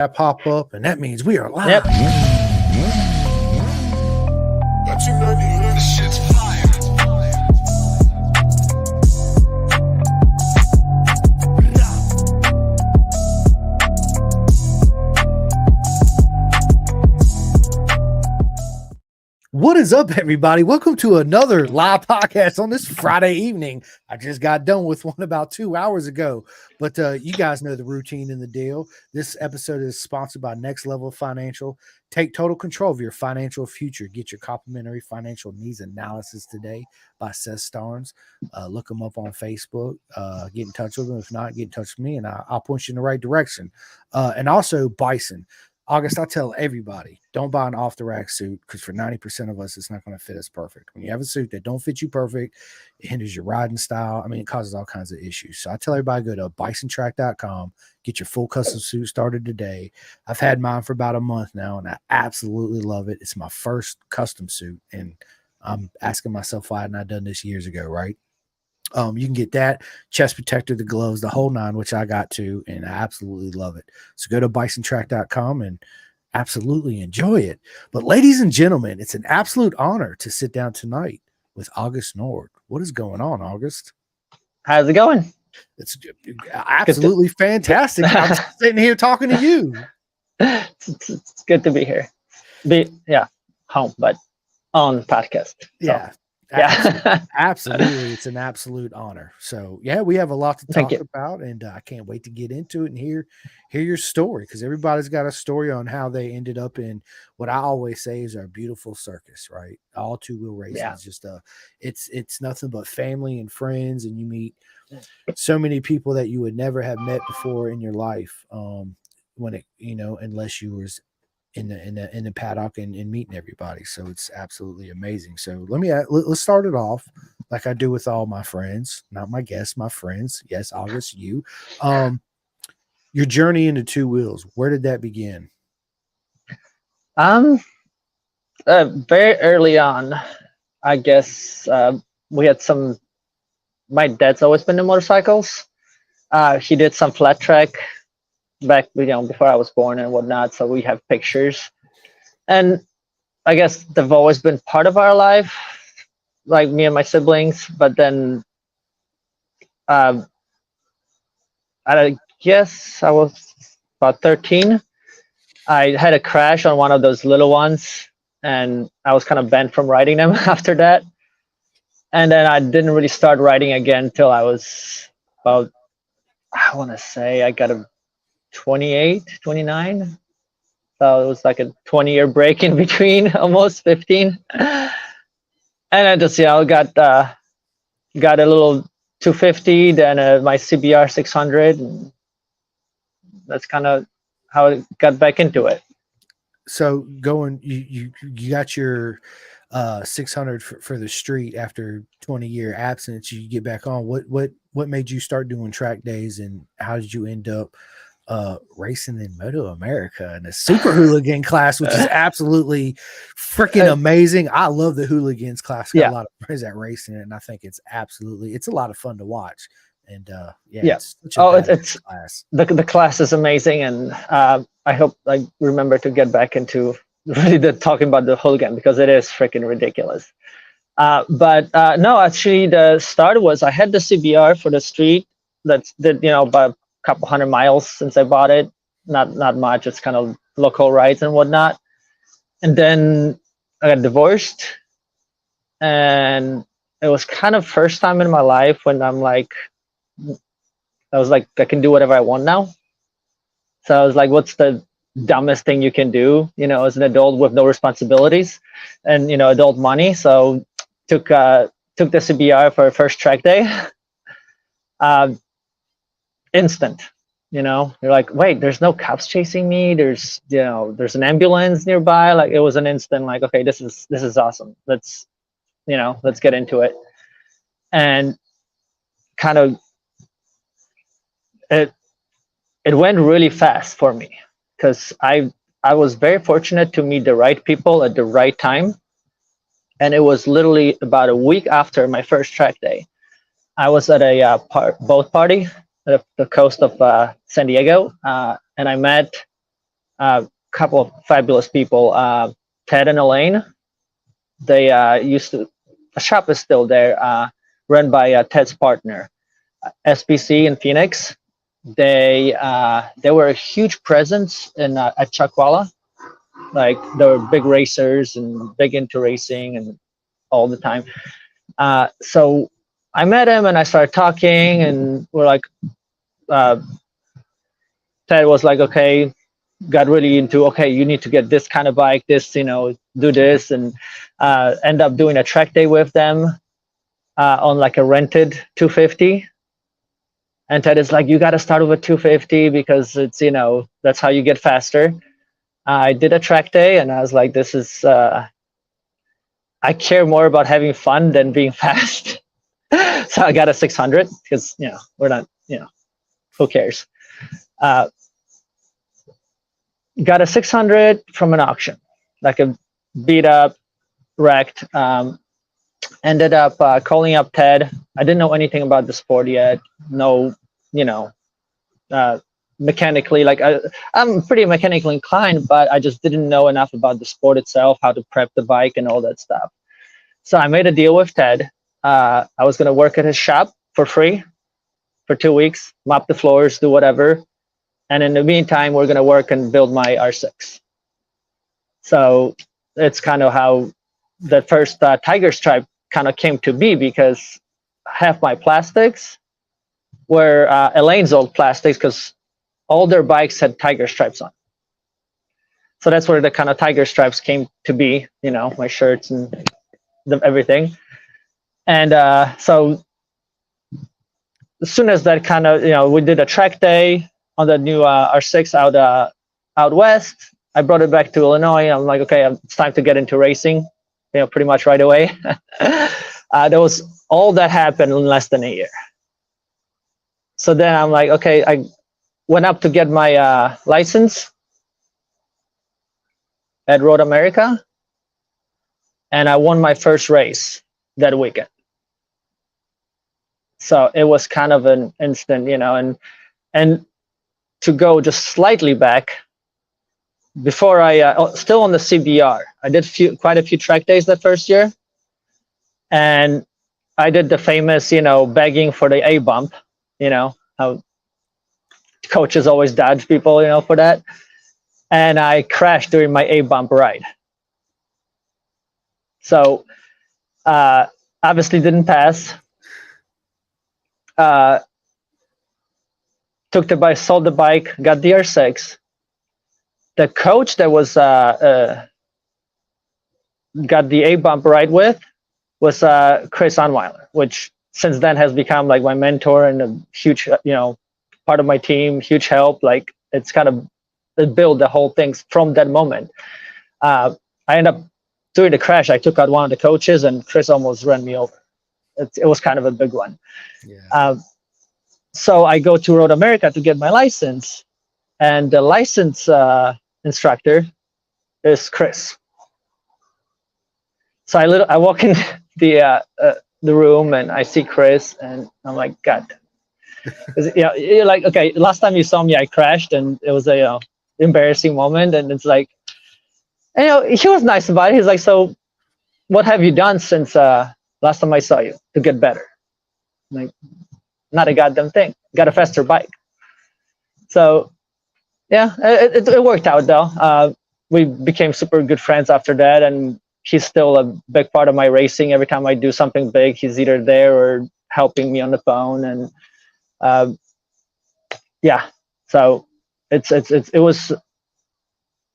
That pop up, and that means we are live. Yep. This shit's fire. What is up, everybody? Welcome to another live podcast on this Friday evening. I just got done with one about 2 hours ago, but you guys know the routine and the deal. This episode is sponsored by Next Level Financial. Take total control of your financial future. Get your complimentary financial needs analysis today by Seth Starnes. Look them up on Facebook. Get in touch with them. If not, get in touch with me, and I'll point you in the right direction. And also Bison. August, I tell everybody, don't buy an off-the-rack suit because for 90% of us, it's not going to fit us perfect. When you have a suit that don't fit you perfect, it hinders your riding style. I mean, it causes all kinds of issues. So I tell everybody, go to bisontrack.com, get your full custom suit started today. I've had mine for about a month now, and I absolutely love it. It's my first custom suit, and I'm asking myself why hadn't I done this years ago, right? You can get that, chest protector, the gloves, the whole nine, which I got to, and I absolutely love it. So go to bisontrack.com and absolutely enjoy it. But ladies and gentlemen, it's an absolute honor to sit down tonight with August Nord. What is going on, August? How's it going? It's absolutely fantastic. I'm sitting here talking to you. It's good to be here. Home, but on podcast. So. Yeah. Absolutely. It's an absolute honor. So yeah, we have a lot to talk about, and I can't wait to get into it and hear your story, because everybody's got a story on how they ended up in what I always say is our beautiful circus, right? All two-wheel racing is just it's nothing but family and friends, and you meet so many people that you would never have met before in your life, when it, unless you was in the paddock and meeting everybody. So it's absolutely amazing. So let's start it off like I do with all my friends, not my guests, my friends. Yes, August, you. Your journey into two wheels, where did that begin? Very early on, I guess. We had my dad's always been in motorcycles. He did some flat track back, before I was born and whatnot. So we have pictures, and I guess they've always been part of our life, like me and my siblings. But then, I guess I was about 13. I had a crash on one of those little ones, and I was kind of banned from riding them after that. And then I didn't really start riding again till I was about, I want to say I got a 28, 29. So it was like a 20-year break in between, almost 15. And I just, got a little 250, then my CBR 600. And that's kind of how I got back into it. So you got your 600 for the street after 20-year absence. You get back on. What made you start doing track days, and how did you end up racing in Moto America in a super hooligan class, which is absolutely freaking amazing. I love the hooligans class. Got a lot of friends that race in it, and I think it's a lot of fun to watch. And it's class. The class is amazing, and I hope I remember to get back into really talking about the hooligan, because it is freaking ridiculous. But no, actually the start was I had the CBR for the street. That's about couple 100 miles since I bought it. Not much. It's kind of local rides and whatnot. And then I got divorced, and it was kind of first time in my life when I was like, I can do whatever I want now. So I was like, what's the dumbest thing you can do, as an adult with no responsibilities and, adult money. So took the CBR for a first track day. Instant, you're like, wait, there's no cops chasing me, there's an ambulance nearby. Like, it was an instant, like, okay, this is awesome, let's get into it. And kind of it went really fast for me, because I was very fortunate to meet the right people at the right time. And it was literally about a week after my first track day. I was at a boat party at the coast of San Diego, and I met a couple of fabulous people, Ted and Elaine. They used to, the shop is still there, run by Ted's partner, SPC in Phoenix. They were a huge presence in at Chuckwalla. Like they were big racers and big into racing and all the time. So I met him and I started talking, and we're like, Ted was like, okay, got really into, okay, you need to get this kind of bike, this, do this, and end up doing a track day with them on like a rented 250. And Ted is like, you got to start with a 250 because it's, that's how you get faster. I did a track day and I was like, this is, I care more about having fun than being fast. So I got a 600 because, we're not, who cares? Got a 600 from an auction, like a beat up, wrecked. Ended up calling up Ted. I didn't know anything about the sport yet. No, mechanically, like I'm pretty mechanically inclined, but I just didn't know enough about the sport itself, how to prep the bike and all that stuff. So I made a deal with Ted. I was going to work at his shop for free for 2 weeks, mop the floors, do whatever. And in the meantime, we're going to work and build my R6. So it's kind of how the first Tiger Stripe kind of came to be, because half my plastics were Elaine's old plastics, because all their bikes had Tiger Stripes on. So that's where the kind of Tiger Stripes came to be, my shirts and everything. And so as soon as that kind of, we did a track day on the new R6 out west. I brought it back to Illinois. I'm like, okay, it's time to get into racing, pretty much right away. There was all that happened in less than a year. So then I'm like, okay, I went up to get my license at Road America, and I won my first race that weekend. So it was kind of an instant, and to go just slightly back, before I still on the CBR, I did quite a few track days that first year, and I did the famous, begging for the A bump, how coaches always dodge people, for that, and I crashed during my A bump ride. So obviously didn't pass. Took the bike, sold the bike, got the R6. The coach that was got the A bump ride with was Chris Onweiler, which since then has become like my mentor and a huge, part of my team, huge help. Like it's kind of it built the whole thing from that moment. I ended up during the crash, I took out one of the coaches and Chris almost ran me over. It was kind of a big one. Yeah. So I go to Road America to get my license, and the license instructor is Chris. So I walk in the room and I see Chris, and I'm like, God. You're like, okay, last time you saw me, I crashed, and it was a embarrassing moment, and it's like, he was nice about it. He's like, so what have you done since last time I saw you to get better? I'm like, not a goddamn thing. Got a faster bike. So yeah, it worked out though. We became super good friends after that, and he's still a big part of my racing. Every time I do something big, he's either there or helping me on the phone. And yeah, so it was.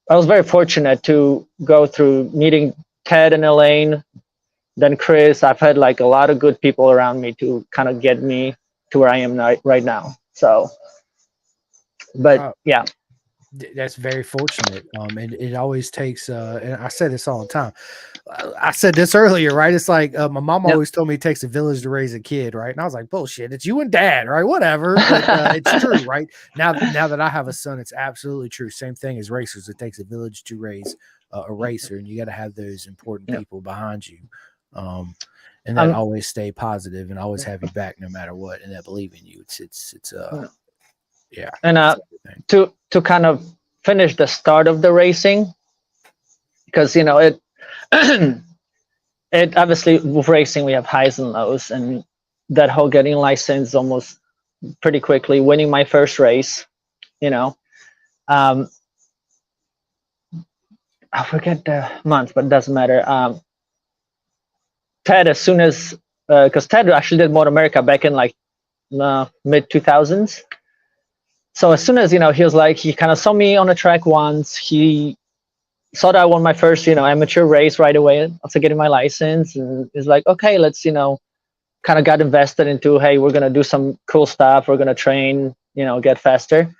I was very fortunate to go through meeting Ted and Elaine, then Chris. I've had like a lot of good people around me to kind of get me to where I am right now. So, but yeah. That's very fortunate. And it always takes, and I say this all the time. I said this earlier, right? It's like my mom always told me it takes a village to raise a kid, right? And I was like, bullshit, it's you and dad, right? Whatever. But it's true, right? Now that I have a son, it's absolutely true. Same thing as racers. It takes a village to raise a racer, and you got to have those important people behind you. And that always stay positive and always have you back no matter what, and that believe in you. It's yeah. And to kind of finish the start of the racing, because it it obviously with racing we have highs and lows, and that whole getting licensed almost pretty quickly, winning my first race, I forget the month, but it doesn't matter. Ted, as soon as because Ted actually did Moto America back in like mid 2000s. So as soon as he was like, he kind of saw me on the track once. He saw that I won my first amateur race right away after getting my license, and he's like, okay, let's kind of got invested into, hey, we're gonna do some cool stuff. We're gonna train, get faster.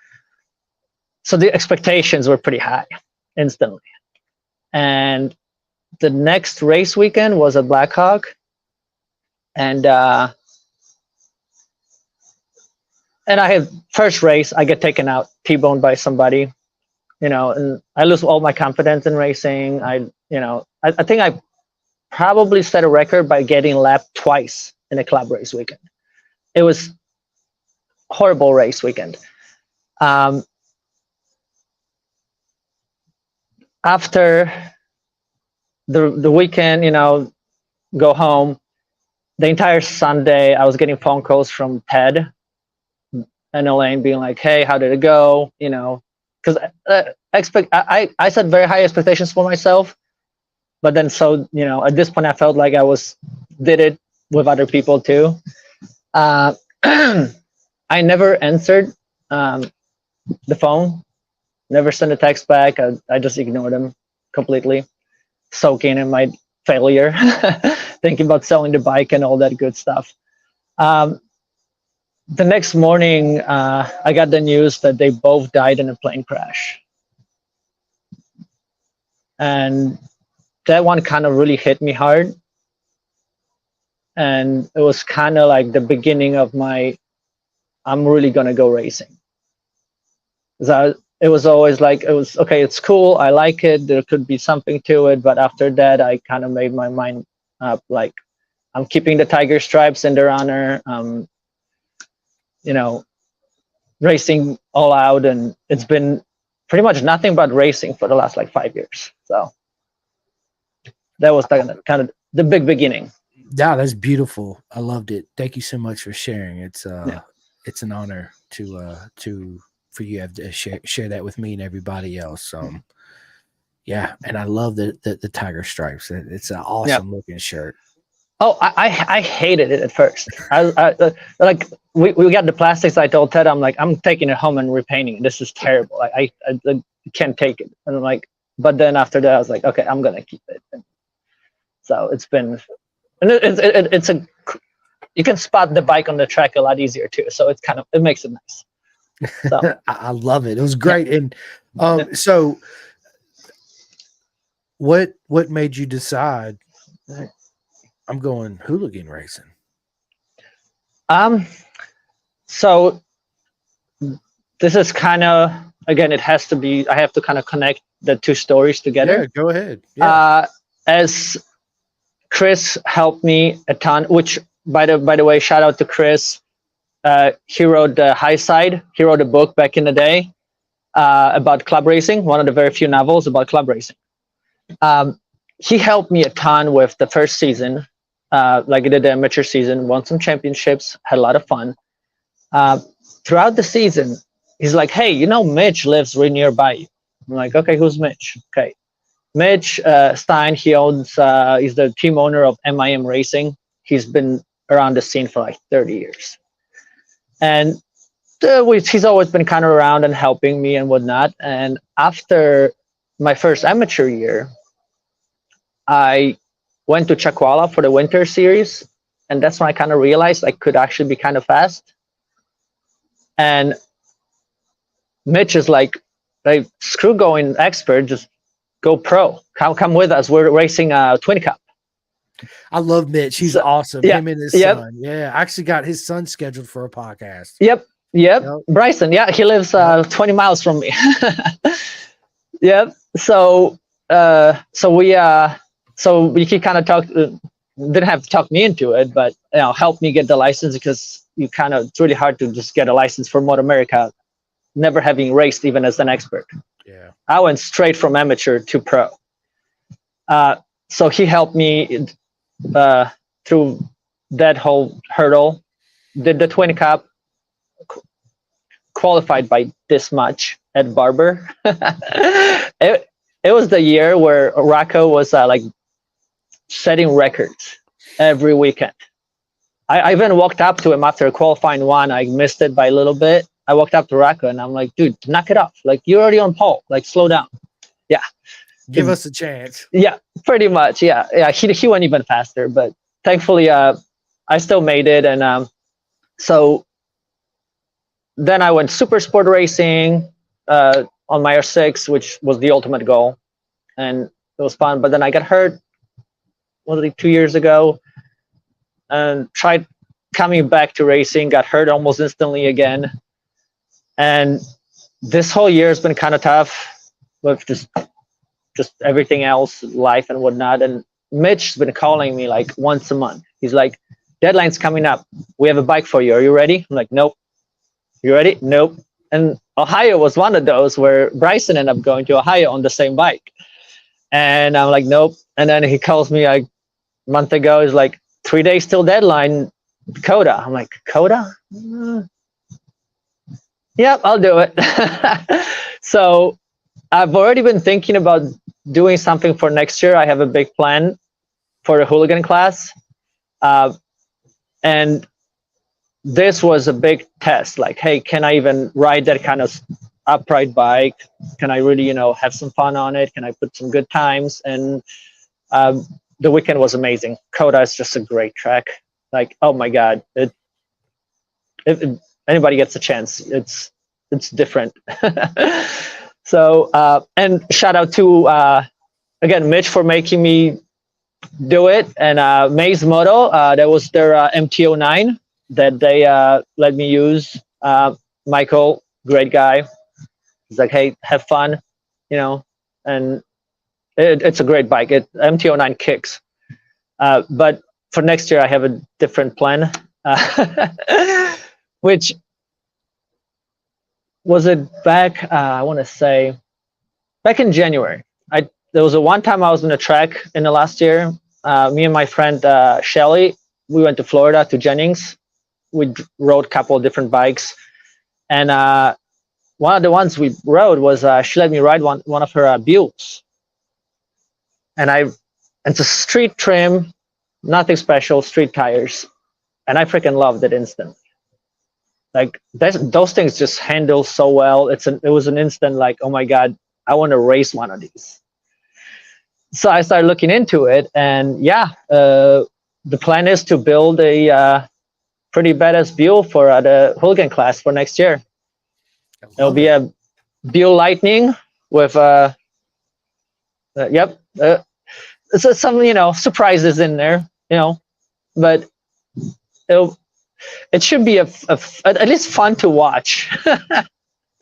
So the expectations were pretty high instantly. And the next race weekend was at Blackhawk, and I had first race, I get taken out, T-boned by somebody, and I lose all my confidence in racing. I think I probably set a record by getting lapped twice in a club race weekend. It was horrible race weekend. After the weekend, go home. The entire Sunday, I was getting phone calls from Ted and Elaine being like, hey, how did it go? Because I set very high expectations for myself. But then at this point, I felt like I did it with other people too. I never answered the phone, never sent a text back. I just ignored them completely, soaking in my failure, thinking about selling the bike and all that good stuff. The next morning, I got the news that they both died in a plane crash. And that one kind of really hit me hard. And it was kind of like the beginning of I'm really going to go racing. It was always like, okay, it's cool. I like it. There could be something to it. But after that, I kind of made my mind up, like, I'm keeping the Tiger Stripes in their honor. Racing all out. And it's been pretty much nothing but racing for the last 5 years. So that was kind of the big beginning. Yeah, that's beautiful. I loved it. Thank you so much for sharing. It's an honor for you have to share that with me and everybody else. Yeah, and I love the Tiger Stripes. It's an awesome looking shirt. Oh, I hated it at first. I we got the plastics. I told Ted, I'm like, I'm taking it home and repainting it. This is terrible. I can't take it. And I'm like, but then after that, I was like, okay, I'm gonna keep it. And so it's been, and it's you can spot the bike on the track a lot easier too. So it makes it nice. So I love it. It was great. And so what made you decide I'm going hooligan racing? So this is kind of, again, I have to kind of connect the two stories together. Yeah, go ahead. Yeah. As Chris helped me a ton, which by the way, shout out to Chris. He wrote the High Side. He wrote a book back in the day about club racing, one of the very few novels about club racing. He helped me a ton with the first season. He did the amateur season, won some championships, had a lot of fun. Throughout the season, he's like, hey, Mitch lives right nearby you. I'm like, okay, who's Mitch? Okay. Mitch Stein, he's the team owner of MIM Racing. He's been around the scene for 30 years. And he's always been kind of around and helping me and whatnot. And after my first amateur year, I went to Chakwala for the winter series. And that's when I kind of realized I could actually be kind of fast. And Mitch is like, screw going expert, just go pro. Come with us. We're racing a Twin Cup. I love Mitch. He's awesome. Yeah, Him and his son. Yeah, I actually got his son scheduled for a podcast. Yep. Bryson. Yeah, he lives 20 miles from me. Yep. So we he kind of talked. Didn't have to talk me into it, but helped me get the license, because it's really hard to just get a license for Moto America, never having raced even as an expert. Yeah. I went straight from amateur to pro. So he helped me through that whole hurdle. Did the 20 Cup, qualified by this much at Barber. It was the year where Rocco was like setting records every weekend. I even walked up to him after qualifying one. I missed it by a little bit. I walked up to Rocco and I'm like, dude, knock it off. Like, you're already on pole. Like, slow down. Yeah. Give us a chance. Yeah, pretty much. Yeah. Yeah. He went even faster, but thankfully, I still made it. And so then I went super sport racing on my R6, which was the ultimate goal. And it was fun. But then I got hurt, was it 2 years ago? And tried coming back to racing, got hurt almost instantly again. And this whole year has been kind of tough with just everything else, life and whatnot. And Mitch's been calling me like once a month. He's like, deadline's coming up. We have a bike for you. Are you ready? I'm like, nope. You ready? Nope. And Ohio was one of those where Bryson ended up going to Ohio on the same bike. And I'm like, nope. And then he calls me like a month ago. He's like, 3 days till deadline, Coda. I'm like, Coda? Yep, I'll do it. So I've already been thinking about doing something for next year. I have a big plan for the hooligan class. And this was a big test. Like, hey, can I even ride that kind of upright bike? Can I really, have some fun on it? Can I put some good times? And the weekend was amazing. Coda is just a great track. Like, oh my God, if anybody gets a chance, it's different. So, and shout out to, again, Mitch for making me do it. And Maze Moto, that was their MT-09 that they let me use. Michael, great guy. He's like, hey, have fun, and it's a great bike. MT-09 kicks. But for next year, I have a different plan, which was it back, I want to say, back in January. There was a one time I was on a track in the last year. Me and my friend Shelly, we went to Florida to Jennings. We rode a couple of different bikes. And one of the ones we rode was she let me ride one of her Buells. And it's a street trim, nothing special, street tires. And I freaking loved it instantly. Like those things just handle so well. It was an instant like, oh my God, I want to race one of these. So I started looking into it, and the plan is to build a pretty badass Buell for the hooligan class for next year. It'll be a Buell Lightning with so some surprises in there, but it should be at least fun to watch.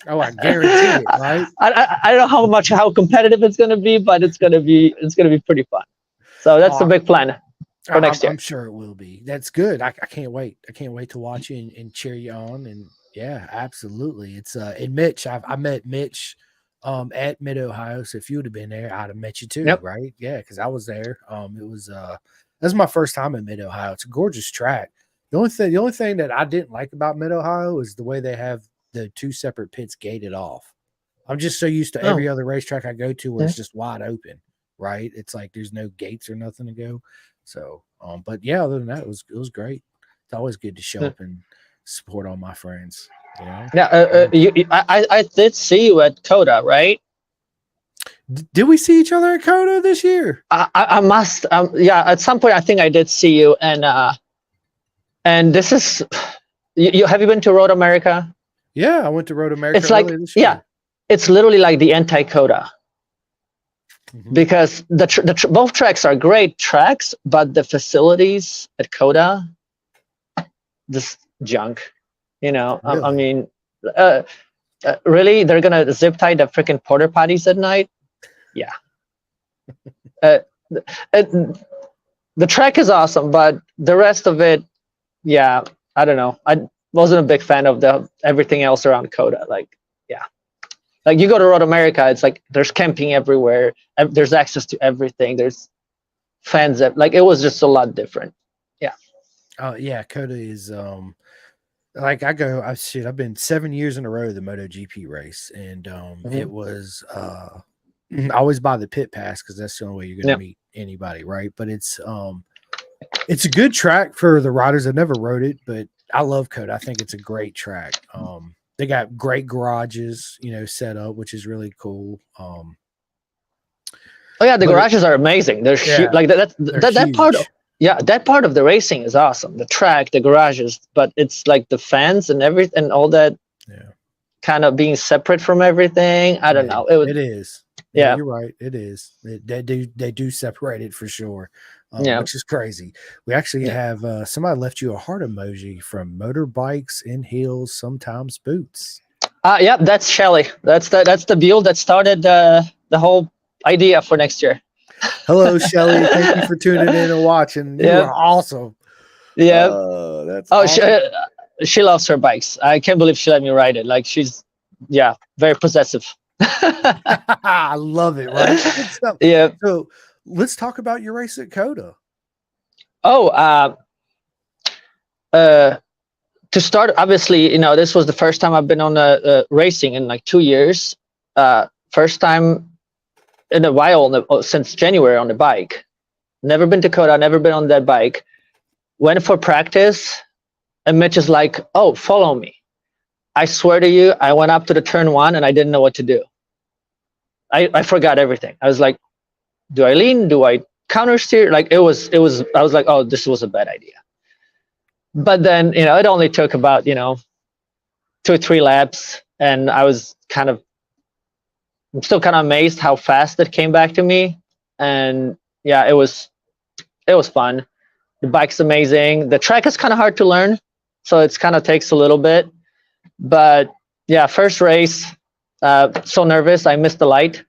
Oh, I guarantee it, right? I don't know how competitive it's going to be, but it's going to be pretty fun. So that's the big plan for next year. I'm sure it will be. That's good. I can't wait. I can't wait to watch you and cheer you on. And yeah, absolutely. It's and Mitch. I met Mitch at Mid Ohio. So if you would have been there, I'd have met you too, Yep. right? Yeah, because I was there. It was that was my first time at Mid Ohio. It's a gorgeous track. The only thing that I didn't like about Mid Ohio is the way they have the two separate pits gated off. I'm just so used to every other racetrack I go to where it's just wide open, right? It's like there's no gates or nothing to go. So, but yeah, other than that, it was great. It's always good to show up and support all my friends. Yeah, I did see you at Coda, right? Did we see each other at Coda this year? I must. At some point I think I did see you, and this is. Have you been to Road America? Yeah, I went to Road America. It's like it's literally like the anti-Coda. Mm-hmm. Because both tracks are great tracks, but the facilities at Coda, just junk. Really? I mean, really, they're gonna zip tie the freaking porta potties at night? Yeah. The track is awesome, but the rest of it, I don't know. I wasn't a big fan of everything else around Coda. Like, Like you go to Road America, it's like there's camping everywhere. There's access to everything. There's fans that like it was just a lot different. Yeah. Oh yeah, Coda is like I've been 7 years in a row the MotoGP race, and it was I always buy the pit pass because that's the only way you're gonna meet anybody, right? But it's a good track for the riders. I've never rode it, but I love Coda. I think it's a great track. They got great garages, set up, which is really cool. Oh yeah, the garages are amazing. They're like that part. That part of the racing is awesome. The track, the garages, but it's like the fans and everything, and all that. Yeah. Kind of being separate from everything. I don't know. It is. Yeah, you're right. It is. They do separate it for sure. Which is crazy. We actually have somebody left you a heart emoji from Motorbikes in Heels, Sometimes Boots. Yep, that's Shelly. That's the build that started the whole idea for next year. Hello, Shelly. Thank you for tuning in and watching. You are awesome. Yeah. That's awesome. She loves her bikes. I can't believe she let me ride it. Like she's very possessive. I love it, right? Yeah. So let's talk about your race at Coda. Oh, to start, obviously, this was the first time I've been on racing in like 2 years. First time in a while since January on the bike. Never been to Coda, never been on that bike. Went for practice, and Mitch is like, "Oh, follow me." I swear to you, I went up to the turn 1 and I didn't know what to do. I forgot everything. I was like, do I lean? Do I counter steer? Like I was like, oh, this was a bad idea. But then, it only took about, 2 or 3 laps. And I'm still kind of amazed how fast it came back to me. And yeah, it was fun. The bike's amazing. The track is kind of hard to learn. So it's kind of takes a little bit, but yeah, first race, so nervous. I missed the light.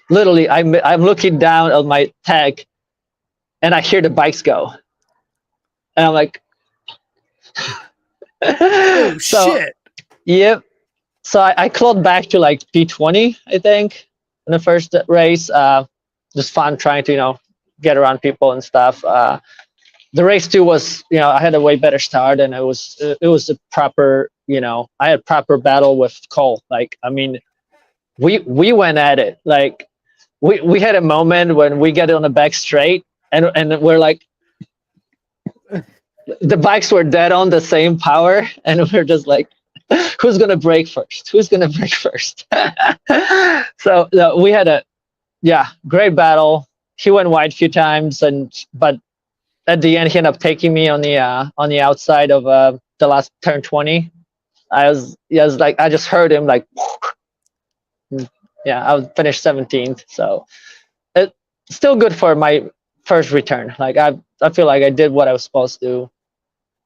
Literally, I'm looking down at my tag, and I hear the bikes go, and I'm like, "Oh shit!" Yep. So I clawed back to like P20, I think, in the first race. Just fun trying to get around people and stuff. The race 2 was, I had a way better start, and it was a proper, I had proper battle with Cole. Like, I mean, we went at it. Like, we had a moment when we get on the back straight, and we're like, the bikes were dead on the same power, and we're just like, who's gonna brake first? Who's gonna brake first? So we had a great battle. He went wide a few times, but at the end he ended up taking me on the outside of the last turn 20. I was like, I just heard him like, I was finished 17th. So it's still good for my first return. Like I feel like I did what I was supposed to,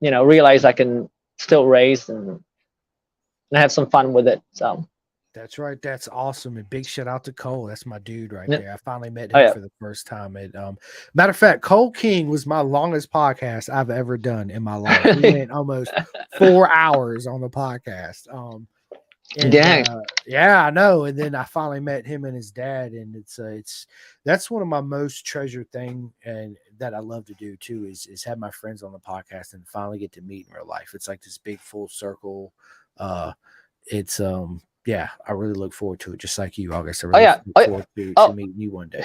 realize I can still race and have some fun with it. So that's right. That's awesome. And big shout out to Cole. That's my dude right there. I finally met him for the first time. Matter of fact, Cole King was my longest podcast I've ever done in my life. We went almost 4 hours on the podcast. Dang. Yeah, I know. And then I finally met him and his dad, and that's one of my most treasured thing and that I love to do too is have my friends on the podcast and finally get to meet in real life. It's like this big full circle. It's I really look forward to it, just like you, August. I really look forward to meeting you one day.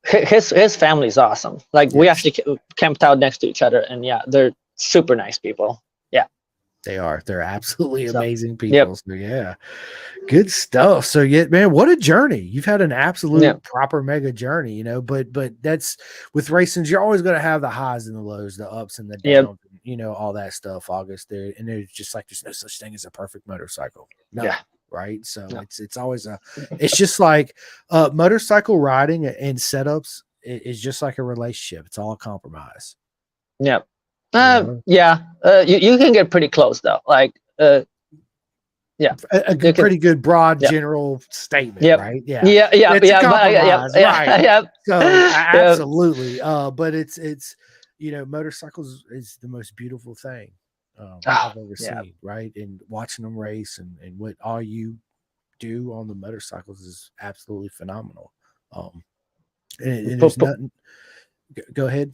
His family's awesome. Like we actually camped out next to each other, and they're super nice people. Yeah, they are. They're absolutely amazing people. So good stuff. So man, what a journey! You've had an absolute proper mega journey, But that's with racing. You're always going to have the highs and the lows, the ups and the downs. All that stuff, August. And there's just like there's no such thing as a perfect motorcycle. No. Yeah. Right. So it's always it's just like motorcycle riding and setups is just like a relationship. It's all a compromise. Yeah. You can get pretty close though. Like a pretty good broad general statement, right? It's a compromise, right? So absolutely. But it's motorcycles is the most beautiful thing I've ever seen, right? And watching them race and what all you do on the motorcycles is absolutely phenomenal. And there's nothing. Go ahead.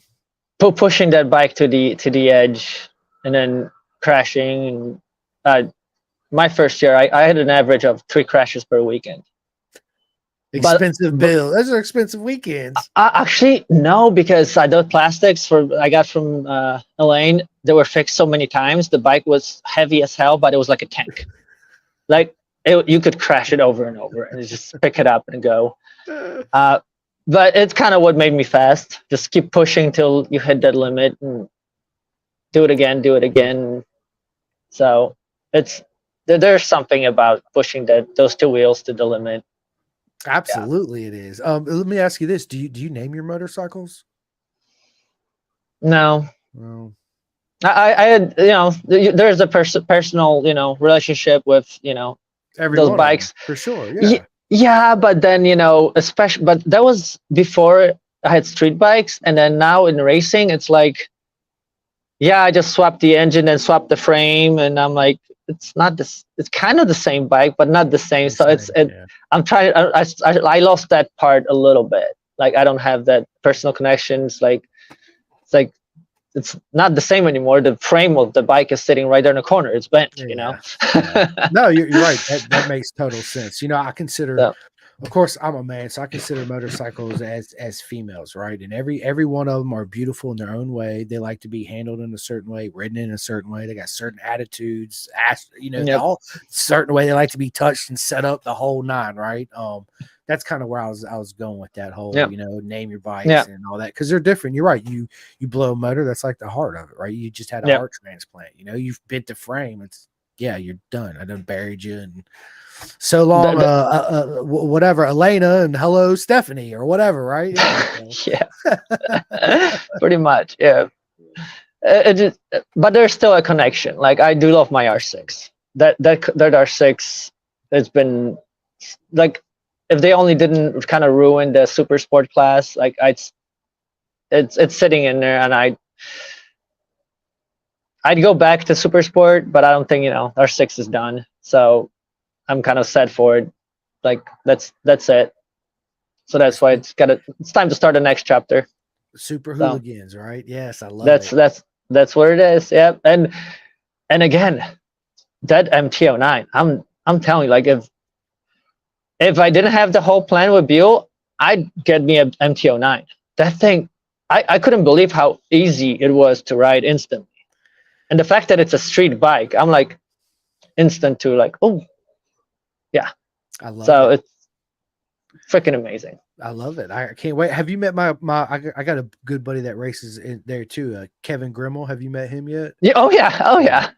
Pushing that bike to the edge and then crashing. My first year, I had an average of 3 crashes per weekend. Expensive bill. Those are expensive weekends. Actually, no, because I did plastics I got from Elaine. They were fixed so many times. The bike was heavy as hell, but it was like a tank. Like you could crash it over and over and just pick it up and go. But it's kind of what made me fast. Just keep pushing till you hit that limit and do it again. So there's something about pushing those 2 wheels to the limit. Absolutely, it is. Let me ask you this: Do you name your motorcycles? No. Well, I had, there's a personal, relationship with, those bikes for sure. Yeah. Yeah, but then, especially, but that was before I had street bikes. And then now in racing, it's like, yeah, I just swapped the engine and swapped the frame. And I'm like, it's not this, it's kind of the same bike, but not the same. So I'm trying, I lost that part a little bit. Like, I don't have that personal connections. It's not the same anymore. The frame of the bike is sitting right there in the corner. It's bent, Yeah. No, you're right. That makes total sense. I consider, of course, I'm a man, so I consider motorcycles as females, right? And every one of them are beautiful in their own way. They like to be handled in a certain way, ridden in a certain way. They got certain attitudes, all certain way. They like to be touched and set up the whole 9, right? That's kind of where I was going with that whole, name your bikes and all that, because they're different. You're right. You blow a motor, that's like the heart of it, right? You just had a heart transplant. You've bent the frame. You're done. I done buried you and so long. Whatever, Elena, and hello, Stephanie, or whatever, right? Yeah, pretty much. Yeah, but there's still a connection. Like, I do love my R6. That R6 has been like, if they only didn't kind of ruin the super sport class, like it's sitting in there, and I'd go back to super sport, but I don't think R6 is done. So I'm kind of set for it. Like, that's it. So that's why it's time to start the next chapter. Super hooligans, right? Yes, I love it. That's what it is. Yeah, and again, that MT-09. I'm telling you, like, if I didn't have the whole plan with Buell, I'd get me a MT-09. That thing, I couldn't believe how easy it was to ride instantly. And the fact that it's a street bike, I'm like instant to like, oh, yeah. I love so it. It's freaking amazing. I love it. I can't wait. Have you met my I got a good buddy that races in there too, Kevin Grimmel. Have you met him yet? Yeah. Oh yeah.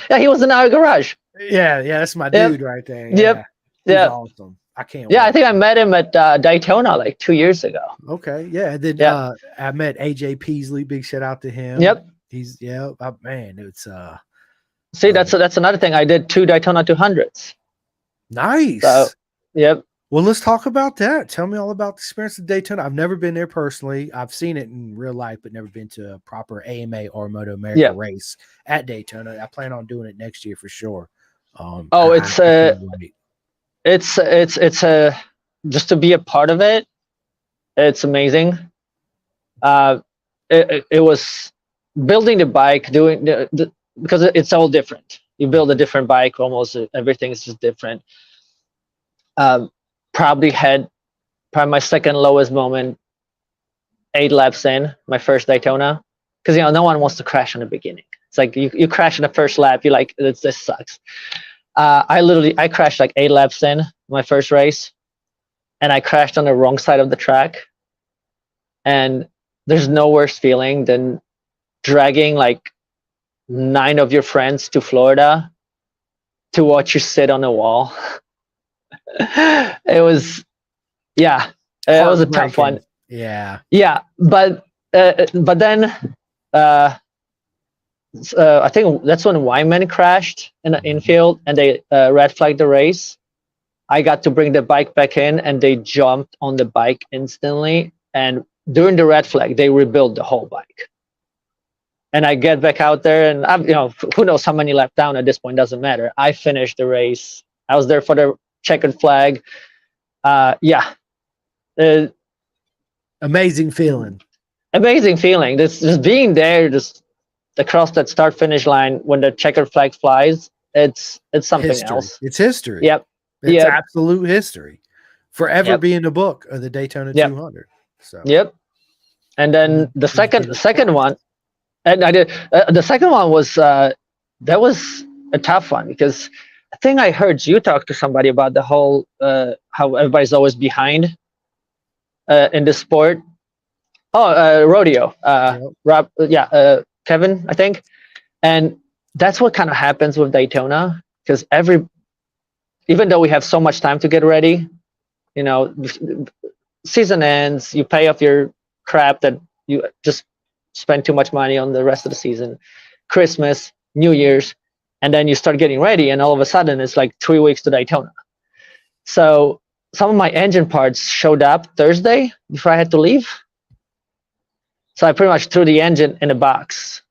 Yeah, he was in our garage. Yeah, that's my dude right there. Yep. He's awesome. I can't wait. I think I met him at Daytona like 2 years ago. Okay. Yeah. And then I met AJ Peasley. Big shout out to him. Yep. He's man, it's see, that's another thing. I did 2 Daytona 200s. Nice. So, yep. Well, let's talk about that. Tell me all about the experience of Daytona. I've never been there personally. I've seen it in real life, but never been to a proper AMA or Moto America race at Daytona. I plan on doing it next year for sure. It's just to be a part of it. It's amazing. It was building the bike, because it's all different. You build a different bike, almost everything is just different. Probably my second lowest moment 8 laps in my first Daytona, because no one wants to crash in the beginning. It's like you crash in the first lap, you're like, this sucks. I crashed like 8 laps in my first race, and I crashed on the wrong side of the track. And there's no worse feeling than dragging like 9 of your friends to Florida to watch you sit on a wall. It was a tough one. Yeah, but then I think that's when Wyman crashed in the infield, and they red flagged the race. I got to bring the bike back in, and they jumped on the bike instantly, and during the red flag they rebuilt the whole bike. And I get back out there, and who knows how many laps down at this point, doesn't matter. I finished the race. I was there for the checkered flag. Yeah. Amazing feeling. Amazing feeling. Just being there, just across that start finish line when the checkered flag flies, it's something History. else. It's history. Yep. It's Yep. absolute history. Forever Yep. be in the book of the Daytona Yep. 200. So Yep. And then the second one, and I did the second one was that was a tough one because I think I heard you talk to somebody about the whole how everybody's always behind in the sport. Oh, rodeo. Rob, Kevin, I think, and that's what kind of happens with Daytona because even though we have so much time to get ready, you know, season ends, you pay off your crap that you just spend too much money on the rest of the season, Christmas, New Year's, and then you start getting ready, and all of a sudden it's like 3 weeks to Daytona. So some of my engine parts showed up Thursday before I had to leave. So I pretty much threw the engine in a box,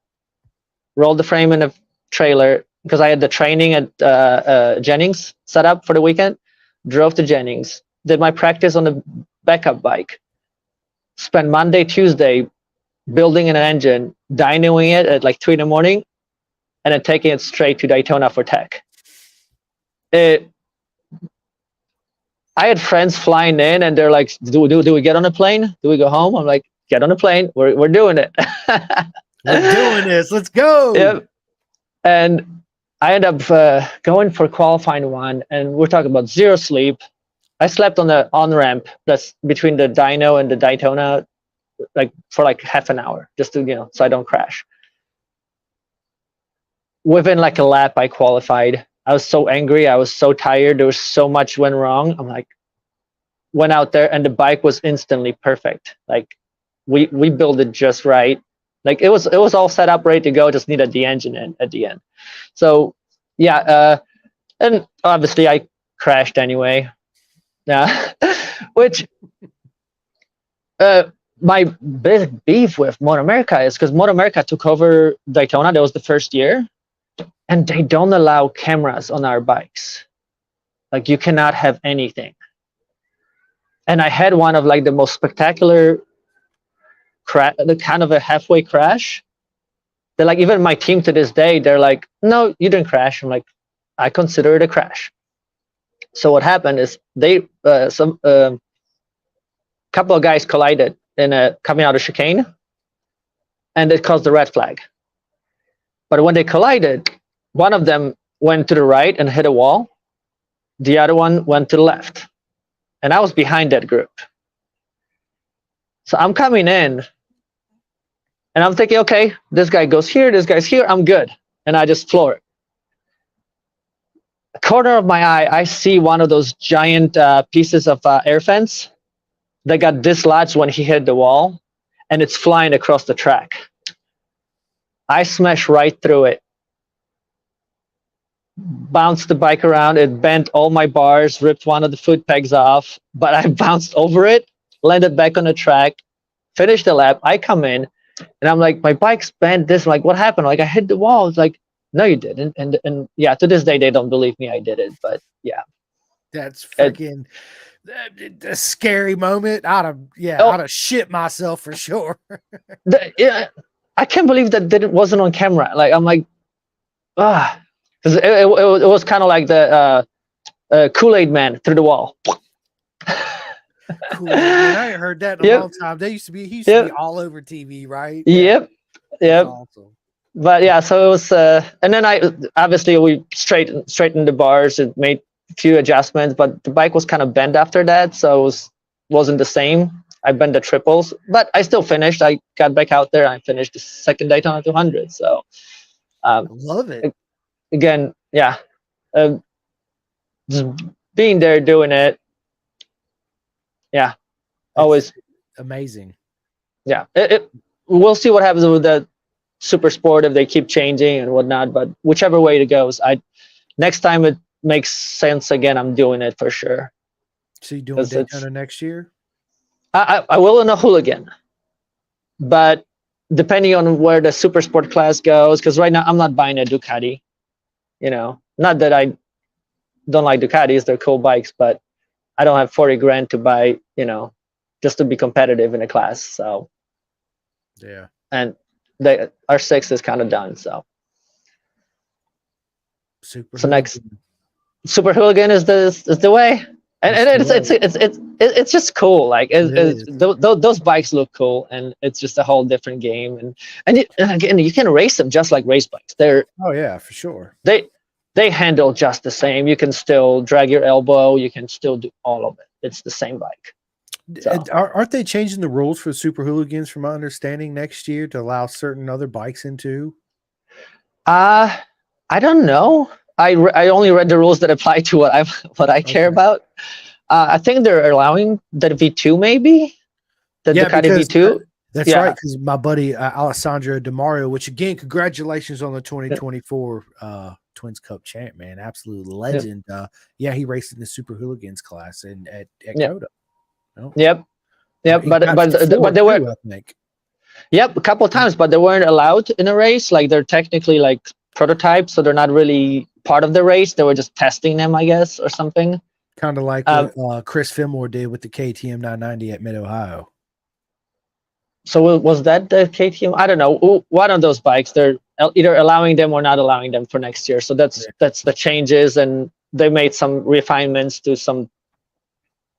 rolled the frame in a trailer because I had the training at Jennings set up for the weekend, drove to Jennings, did my practice on the backup bike, spent Monday, Tuesday building an engine, dynoing it at like 3 in the morning, and then taking it straight to Daytona for tech. I had friends flying in and they're like, do we get on a plane? Do we go home? I'm like, get on a plane. We're doing it. we're doing this. Let's go. Yep. And I end up going for qualifying one, and we're talking about zero sleep. I slept on the on-ramp that's between the dyno and the Daytona for half an hour just to, so I don't crash. Within like a lap, I qualified. I was so angry. I was so tired. There was so much went wrong. I'm like, went out there and the bike was instantly perfect. Like we built it just right. Like it was all set up, ready to go. Just needed the engine in at the end. So yeah, and obviously I crashed anyway. Yeah, which my big beef with Moto America is because Moto America took over Daytona. That was the first year, and they don't allow cameras on our bikes. Like you cannot have anything. And I had one of like the most spectacular the kind of a halfway crash. They're like, even my team to this day, they're like, no, you didn't crash. I'm like, I consider it a crash. So what happened is they couple of guys collided coming out of chicane, and it caused the red flag. But when they collided, one of them went to the right and hit a wall. The other one went to the left, and I was behind that group. So I'm coming in, and I'm thinking, okay, this guy goes here, this guy's here, I'm good, and I just floor it. Corner of my eye, I see one of those giant pieces of air fence that got dislodged when he hit the wall, and it's flying across the track. I smashed right through it, bounced the bike around, it bent all my bars, ripped one of the foot pegs off, but I bounced over it, landed back on the track, finished the lap. I come in, and I'm like, my bike's bent this. I'm like, what happened? Like, I hit the wall. It's like, no, you didn't. And yeah, to this day, they don't believe me I did it. But yeah. That's freaking a scary moment. I'd have shit myself for sure. Yeah, I can't believe that it wasn't on camera. Like, I'm like, because it was kind of like the Kool-Aid man through the wall. Cool. Man, I ain't heard that in a long time. He used to be all over TV, right? Yep. Awesome. But yeah, so it was, and then we straightened the bars and made a few adjustments, but the bike was kind of bent after that, so it wasn't the same. I bent the triples, but I still finished. I got back out there. I finished the second Daytona 200. So, love it. Again, yeah, just being there, doing it. Yeah, always amazing. Yeah, we'll see what happens with the super sport if they keep changing and whatnot. But whichever way it goes, next time it makes sense again, I'm doing it for sure. So you doing Daytona next year? I will in a hooligan, but depending on where the super sport class goes, because right now I'm not buying a Ducati. Not that don't like Ducatis. They're cool bikes, but I don't have 40 grand to buy, just to be competitive in a class. So, Yeah. and the R6 is kind of done. So Super. So next, hooligan. Super Hooligan is the way, and it's just cool. Like those bikes look cool, and it's just a whole different game. And again, you can race them just like race bikes. Oh yeah, for sure. They handle just the same. You can still drag your elbow. You can still do all of it. It's the same bike. So. Aren't they changing the rules for Super Hooligans, from my understanding, next year to allow certain other bikes into? I don't know. I only read the rules that apply to what I care about. I think they're allowing the V2 maybe, the Ducati V2. That's right, because my buddy Alessandro Di Mario, which again, congratulations on the 2024 Twins Cup champ, man, absolute legend. He raced in the Super Hooligans class at Coda. Oh. Yep, but they were. I think. Yep, a couple of times, but they weren't allowed in a race. Like they're technically like prototypes, so they're not really part of the race. They were just testing them, I guess, or something. Kind of like what Chris Fillmore did with the KTM 990 at Mid Ohio. So was that the KTM? I don't know. One of those bikes, they're either allowing them or not allowing them for next year. So that's the changes, and they made some refinements to some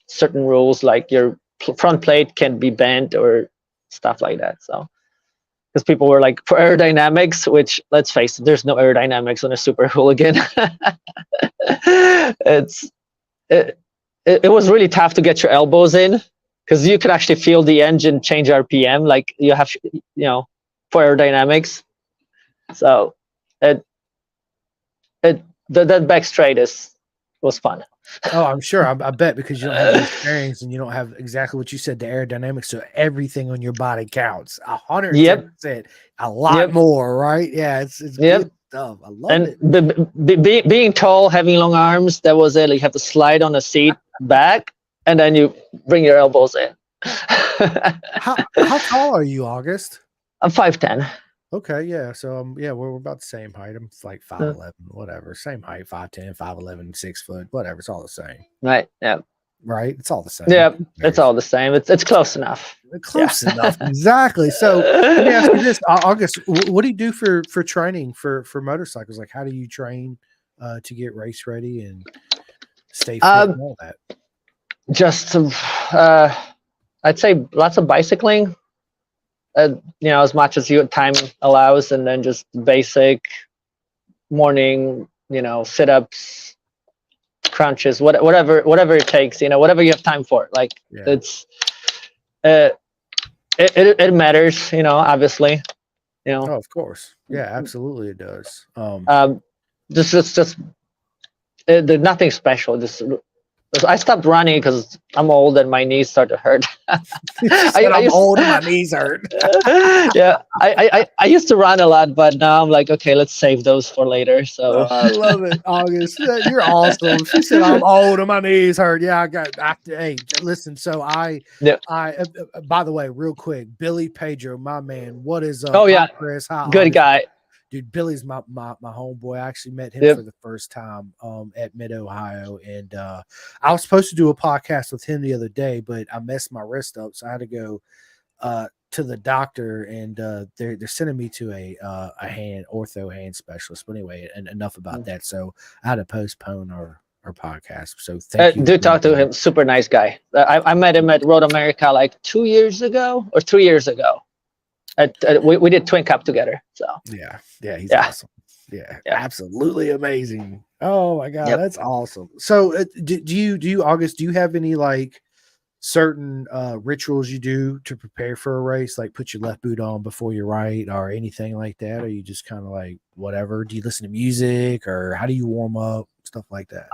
certain rules, like your front plate can't be bent or stuff like that. So because people were like, for aerodynamics, which let's face it, there's no aerodynamics on a Super Hooligan. It was really tough to get your elbows in, because you could actually feel the engine change RPM, like you have, for aerodynamics. So that back straight was fun. Oh, I'm sure. I bet, because you don't have the experience and you don't have exactly what you said, the aerodynamics. So everything on your body counts 110%, a lot more, right? Yeah, it's good stuff. I love it. Being tall, having long arms, that was it. Like you have to slide on the seat back, and then you bring your elbows in. How tall are you, August? I'm 5'10". Okay, yeah. So we're about the same height. I'm like 5'11", whatever. Same height, 5'10", 5'11", 6 foot, whatever. It's all the same. Right. Yeah. Right. It's all the same. Yeah, it's all the same. It's close enough. Close enough. Exactly. So let me ask you this, August. What do you do for training for motorcycles? Like, how do you train to get race ready and stay fit and all that? Just I'd say lots of bicycling. As much as your time allows, and then just basic morning, sit-ups, crunches, whatever it takes, whatever you have time for. Like it's it matters, obviously. Oh, of course. Yeah, absolutely it does. Just there's nothing special. I stopped running because I'm old and my knees start to hurt. I'm old and my knees hurt. Yeah, I used to run a lot, but now I'm like, okay, let's save those for later. So I love it, August. You're awesome. She said I'm old and my knees hurt. Yeah, hey, listen. So I by the way, real quick, Billy Pedro, my man. What is up? Oh yeah, Chris. Good guy. Dude, Billy's my homeboy. I actually met him for the first time at Mid Ohio, and I was supposed to do a podcast with him the other day, but I messed my wrist up, so I had to go to the doctor, and they're sending me to a ortho hand specialist. But anyway, and enough about that. So I had to postpone our podcast. So thank you. Do talk to him. Super nice guy. I met him at Road America like 2 years ago or 3 years ago. We did Twin Cup together. So he's awesome. Yeah, absolutely amazing. Oh my god, that's awesome. So do you August, do you have any like certain rituals you do to prepare for a race, like put your left boot on before your right or anything like that, or you just kind of like whatever? Do you listen to music, or how do you warm up, stuff like that?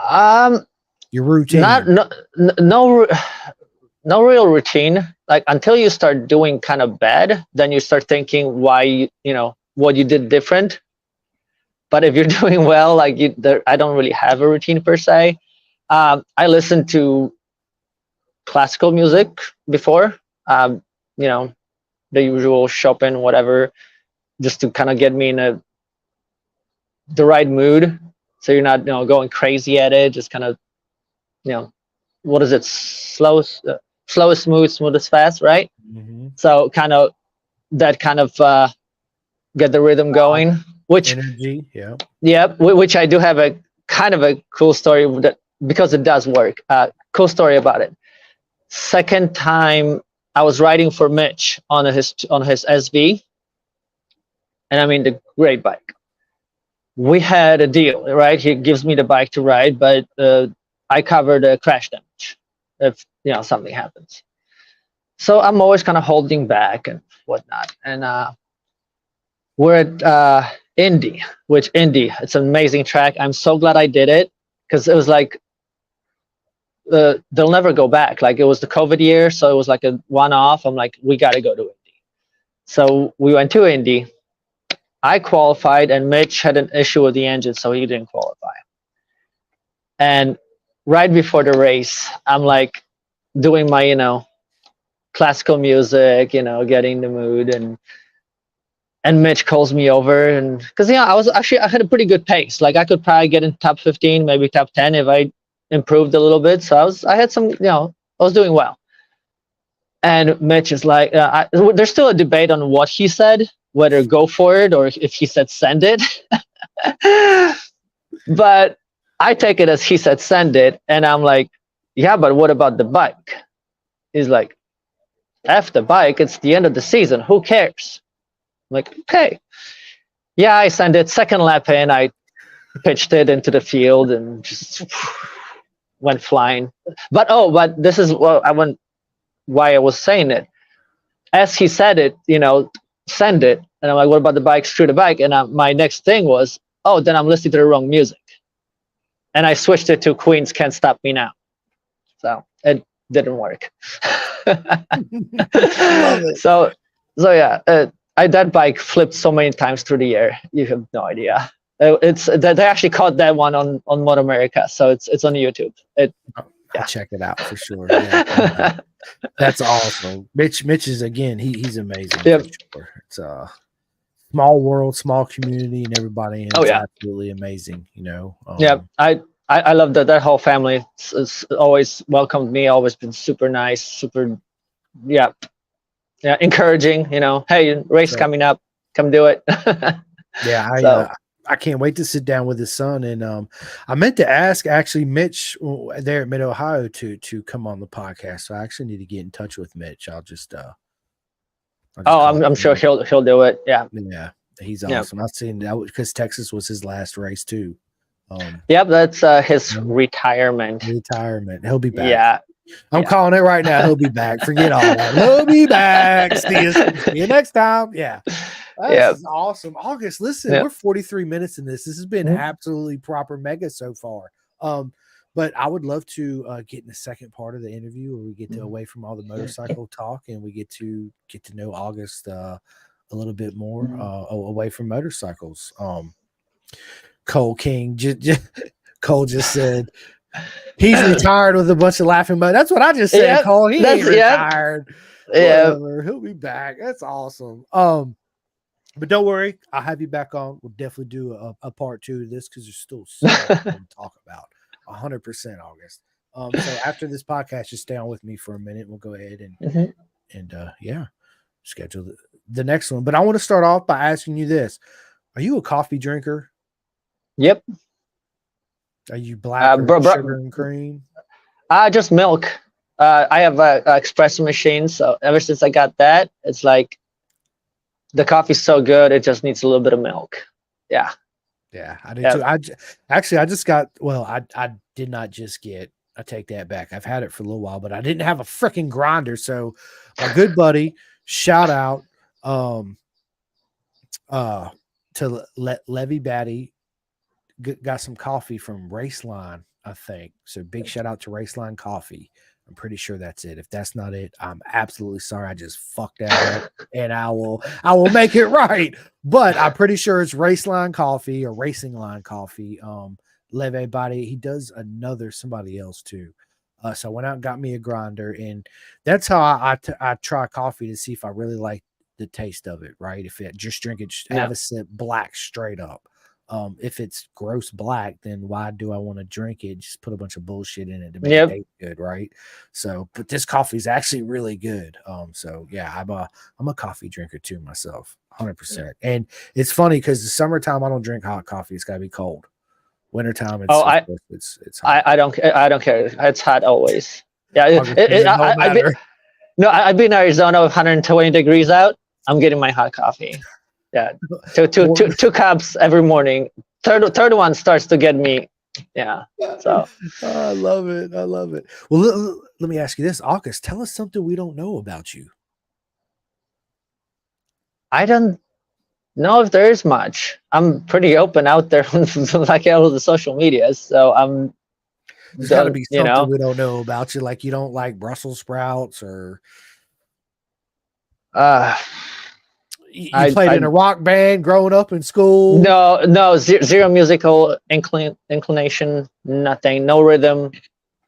Your routine. No real routine. Like until you start doing kind of bad, then you start thinking why what you did different. But if you're doing well, like I don't really have a routine per se. I listened to classical music before, the usual Chopin, whatever, just to kind of get me in the right mood. so you're not going crazy at it. Just kind of what is it? Slow is smooth is fast, right? Mm-hmm. So kind of get the rhythm going. Which Energy, yeah. which I do have a kind of a cool story because it does work. Cool story about it. Second time I was riding for Mitch on his SV, and I mean the great bike. We had a deal, right? He gives me the bike to ride, but I cover the crash damage if something happens. So I'm always kind of holding back and whatnot. And we're at Indy, it's an amazing track. I'm so glad I did it because it was like they'll never go back. Like it was the COVID year, so it was like a one-off. I'm like, we got to go to Indy. So we went to Indy. I qualified, and Mitch had an issue with the engine, so he didn't qualify. And right before the race, I'm like doing my classical music, getting the mood, and Mitch calls me over, and because I had a pretty good pace. Like I could probably get in top 15, maybe top 10 if I improved a little bit. So I had some, I was doing well. And Mitch is like, there's still a debate on what he said, whether go for it or if he said send it. But I take it as he said send it, and I'm like, yeah, but what about the bike? He's like, F the bike, it's the end of the season, who cares? I'm like, okay. Yeah, I sent it. Second lap in, I pitched it into the field and just went flying. But this is why I was saying it. As he said it, send it. And I'm like, what about the bike? Screw the bike. And my next thing was, then I'm listening to the wrong music. And I switched it to Queen's Can't Stop Me Now. So it didn't work. I love it. So yeah, that bike flipped so many times through the air. You have no idea. They actually caught that one on Moto America, so it's on YouTube. I'll check it out for sure. Yeah. That's awesome. Mitch is again, he's amazing. Yep. For sure. It's a small world, small community, and everybody. And it's absolutely amazing. I love that whole family. It's always welcomed me. Always been super nice, super encouraging. Hey, race coming up, come do it. I can't wait to sit down with his son. And I meant to ask actually Mitch there at Mid Ohio to come on the podcast. So I actually need to get in touch with Mitch. I'm sure he'll do it. Yeah. Yeah. He's awesome. I've seen that because Texas was his last race too. That's his retirement. He'll be back. Yeah. I'm calling it right now. He'll be back. Forget all that. He'll be back. See you next time. Yeah. This is awesome. August, listen, we're 43 minutes in this. This has been absolutely proper mega so far. But I would love to get in the second part of the interview where we get to away from all the motorcycle talk and we get to know August a little bit more away from motorcycles. Cole King, Cole just said he's retired with a bunch of laughing mode. That's what I just said, Cole. He ain't retired. Yeah. He'll be back. That's awesome. But don't worry, I'll have you back on. We'll definitely do a part 2 of this because there's still so much to talk about. 100% August. So after this podcast, just stay on with me for a minute. We'll go ahead and schedule the next one. But I want to start off by asking you this: are you a coffee drinker? Yep. Are you black or sugar and cream? Just milk. I have a espresso machine, so ever since I got that, it's like the coffee's so good, it just needs a little bit of milk. Yeah. Yeah, I do too. I just got, I did not just get, I take that back. I've had it for a little while, but I didn't have a freaking grinder. So my good buddy, shout out to Levy Batty, got some coffee from Raceline, I think. So big shout out to Raceline Coffee. I'm pretty sure that's it. If that's not it, I'm absolutely sorry. I just fucked that up, and I will make it right. But I'm pretty sure it's Raceline Coffee or Racing Line Coffee. Leve Body, he does somebody else too. So I went out and got me a grinder, and that's how I try coffee to see if I really like the taste of it. Right? If it just drink it, have a sip black straight up. If it's gross black, then why do I want to drink it? Just put a bunch of bullshit in it to make Yep. it taste good, right? So, but this coffee is actually really good. So yeah, I'm a coffee drinker too myself, 100%. And it's funny because the summertime I don't drink hot coffee; it's got to be cold. Wintertime, Oh, it's hot. I don't care. It's hot always. Yeah, August doesn't no matter. I've been in Arizona with 120 degrees out. I'm getting my hot coffee. Yeah, two cups every morning. Third one starts to get me. Yeah, so I love it. I love it. Well, let me ask you this, August. Tell us something we don't know about you. I don't know if there is much. I'm pretty open out there, like all the social medias. So I'm. There's got to be something we don't know about you, like you don't like Brussels sprouts, or you played in a rock band growing up in school. No, zero musical inclination, nothing, no rhythm.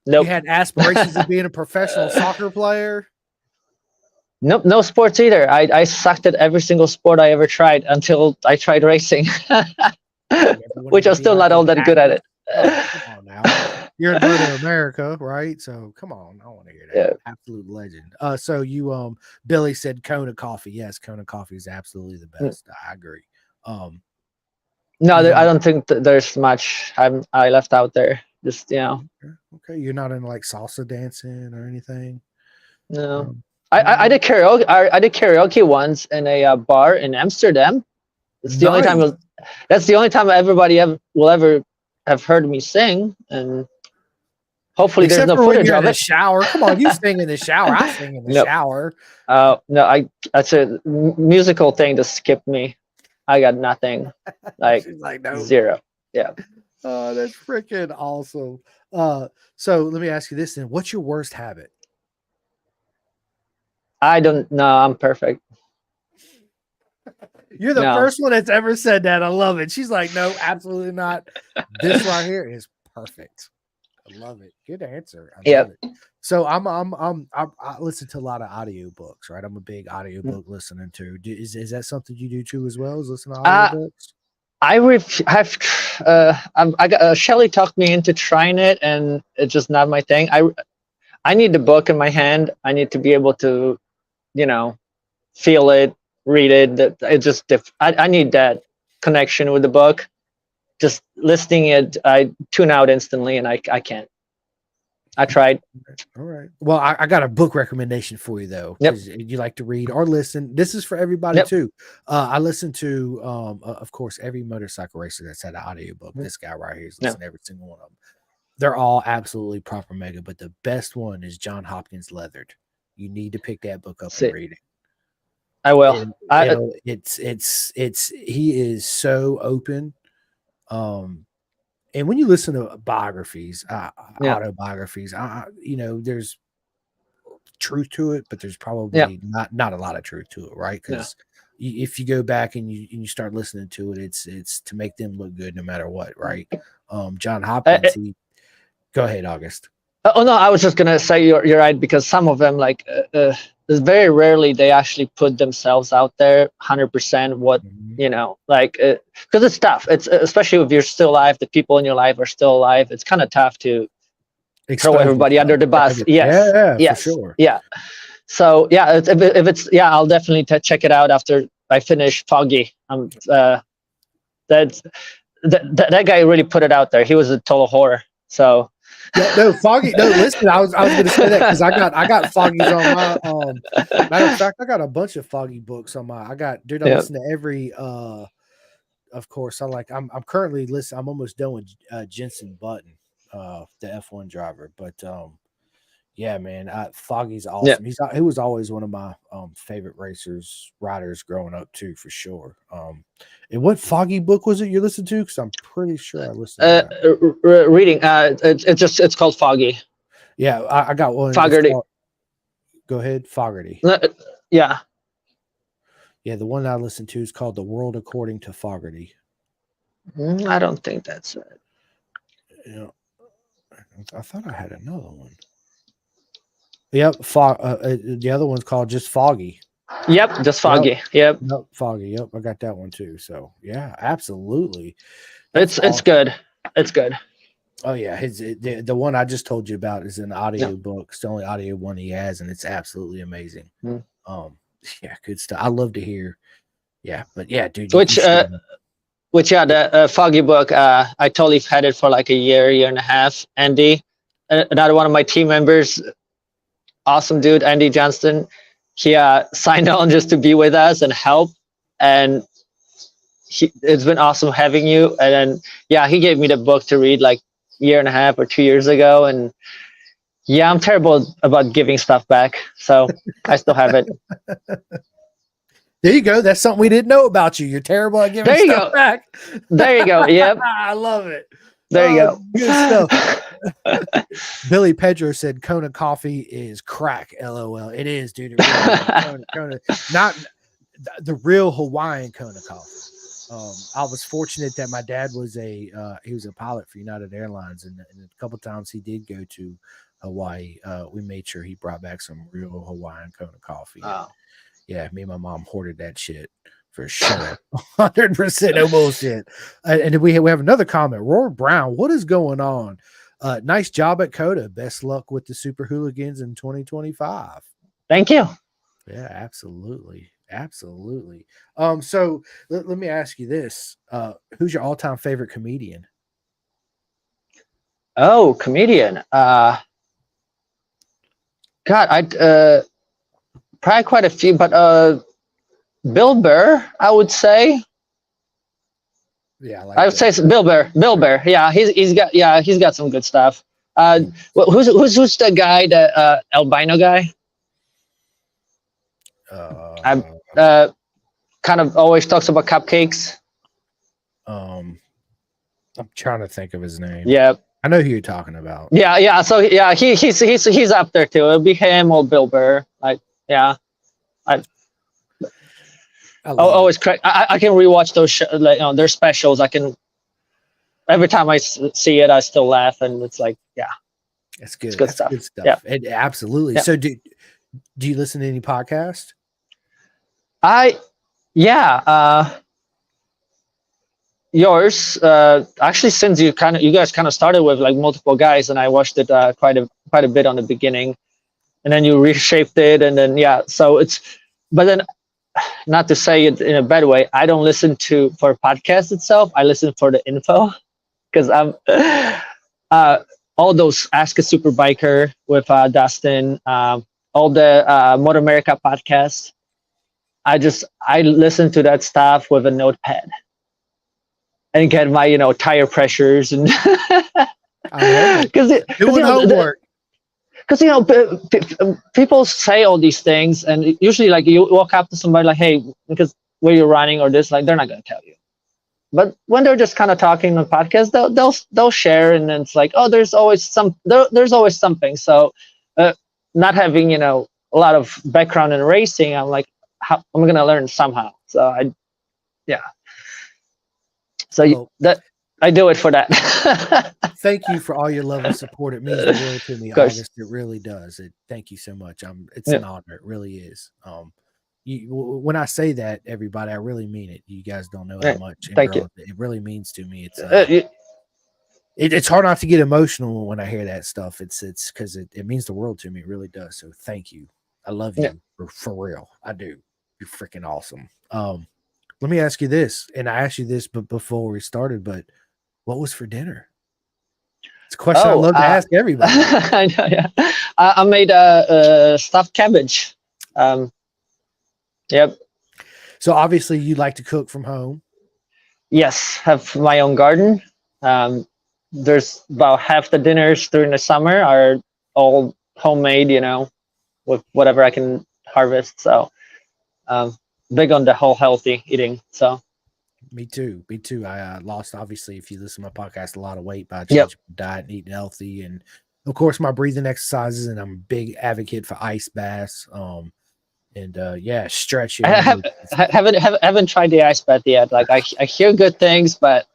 Nope. You had aspirations of being a professional soccer player. Nope, no sports either. I sucked at every single sport I ever tried until I tried racing, which I'm still not all that good at it. Oh, come on now. You're in Northern America, right? So come on, I want to hear that. Yeah. Absolute legend. So you Billy said Kona coffee. Yes, Kona coffee is absolutely the best. I agree. No, I don't think there's much I left out there. Just Okay, you're not in like salsa dancing or anything. No, I did karaoke. I did karaoke once in a bar in Amsterdam. It's the only time. That's the only time everybody will ever have heard me sing, and hopefully except there's no footage of it. Shower. Come on, you sing in the shower. I sing in the shower. No, that's a musical thing to skip me. I got nothing. Like no. Zero. Yeah. Oh, that's freaking awesome. So let me ask you this then. What's your worst habit? I don't know. I'm perfect. You're the first one that's ever said that. I love it. She's like, no, absolutely not. This right here is perfect. I love it. Good answer. Yeah. So I listen to a lot of audiobooks, right? I'm a big audiobook listener too. Is that something you do too as well? Is listen to audiobooks? Shelly talked me into trying it, and it's just not my thing. I need the book in my hand. I need to be able to, feel it, read it. I need that connection with the book. Just listening it, I tune out instantly, and I can't. I tried. All right. Well, I got a book recommendation for you though. Yep. You like to read or listen. This is for everybody too. I listen to, of course, every motorcycle racer that's had an audiobook. This guy right here is listening to every single one of them. They're all absolutely proper mega, but the best one is John Hopkins Leathered. You need to pick that book up and read it. I will. He is so open. And when you listen to biographies, autobiographies, there's truth to it, but there's probably not a lot of truth to it, right? Because if you go back and you start listening to it, it's to make them look good no matter what, right? John Hopkins, go ahead, August. Oh no, I was just gonna say you're right, because some of them very rarely they actually put themselves out there 100% what because it's tough. It's especially if you're still alive, the people in your life are still alive. It's kind of tough to throw everybody under the bus. Yes, for sure. Yeah. So if it's I'll definitely check it out after I finish Foggy. That guy really put it out there. He was a total horror. So. Foggy. No, listen. I was going to say that because I got Foggy's on my. Matter of fact, I got a bunch of Foggy books on my. I listen to every. Of course, I'm currently listening. I'm almost done with Jenson Button, the F1 driver. But yeah, man, Foggy's awesome. He was always one of my favorite riders growing up too, for sure. And what Foggy book was it you listened to? Because I'm pretty sure I listened to that. Reading. It's called Foggy. Yeah, I got one. Fogarty. Go ahead, Fogarty. Yeah. Yeah, the one I listened to is called The World According to Fogarty. I don't think that's it. I thought I had another one. Yep, the other one's called just Foggy. Yep, just Foggy. Yep, Nope, Foggy. Yep, I got that one too. So yeah, absolutely. it's Awesome. good. It's good. Oh yeah, the one I just told you about is an audio Yeah. book. It's the only audio one he has, and it's absolutely amazing. Mm. Yeah, good stuff. I love to hear. Yeah, but yeah, dude. Which yeah, the Foggy book. I totally had it for like a year and a half. Andy, another one of my team members, awesome dude, Andy Johnston. He signed on just to be with us and help, and it's been awesome having you. And then yeah, he gave me the book to read like year and a half or 2 years ago, and yeah, I'm terrible about giving stuff back, so I still have it. There you go. That's something we didn't know about you. You're terrible at giving There you stuff go. back. There you go. Yep. I love it. There you go. Good stuff. Billy Pedro said Kona coffee is crack. LOL. It is, dude. It really is. Kona, not the real Hawaiian Kona coffee. I was fortunate that my dad was he was a pilot for United Airlines, and a couple times he did go to Hawaii. We made sure he brought back some real Hawaiian Kona coffee. Wow. Yeah, me and my mom hoarded that shit for sure. 100% no bullshit. And we have another comment. Roy Brown, what is going on? Nice job at Coda. Best luck with the Super Hooligans in 2025. Thank you. Yeah, absolutely. Absolutely. So let me ask you this. Who's your all-time favorite comedian? Oh, comedian. God, I'd probably quite a few, but Bill Burr, I would say. Yeah, I would say it's Bill Burr. Bill Burr. Yeah, he's got some good stuff. Who's the guy, the albino guy? Kind of always talks about cupcakes. I'm trying to think of his name. Yeah, I know who you're talking about. yeah. So yeah, he's up there too. It'll be him or Bill Burr. Like, yeah. Always correct. I can rewatch those like, their specials. I can every time I see it, I still laugh, and it's like, yeah, it's good. It's good That's stuff. good stuff. Yeah. Absolutely. Yeah. So do you listen to any podcasts? Yours actually, since you guys kind of started with like multiple guys, and I watched it quite a bit on the beginning, and then you reshaped it, and then so but then, not to say it in a bad way, I don't listen for podcast itself. I listen for the info, because I'm all those Ask a Super Biker with Dustin, all the Motor America podcasts. I listen to that stuff with a notepad and get my tire pressures and because doing homework. Because people say all these things, and usually like you walk up to somebody like, hey, because where you're running or this, like they're not going to tell you. But when they're just kind of talking on podcasts, they'll share, and then it's like, oh, there's always something. So not having a lot of background in racing, I'm like, I'm going to learn somehow. So I do it for that. Thank you for all your love and support. It means the world to me, August. It really does. Thank you so much. It's an honor. It really is. When I say that, everybody, I really mean it. You guys don't know how much. Thank you. It really means to me. It's hard not to get emotional when I hear that stuff. It's because it means the world to me. It really does. So thank you. I love you for real. I do. You're freaking awesome. Let me ask you this, and I asked you this before we started, but what was for dinner? It's a question I love to ask everybody. I know, yeah. I made a stuffed cabbage. Yep. So obviously you like to cook from home. Yes, have my own garden. There's about half the dinners during the summer are all homemade, with whatever I can harvest. So big on the whole healthy eating. So me too. I lost, obviously, if you listen to my podcast, a lot of weight by changing my diet and eating healthy, and of course my breathing exercises. And I'm a big advocate for ice baths. Stretching. I haven't tried the ice bath yet. Like I hear good things, but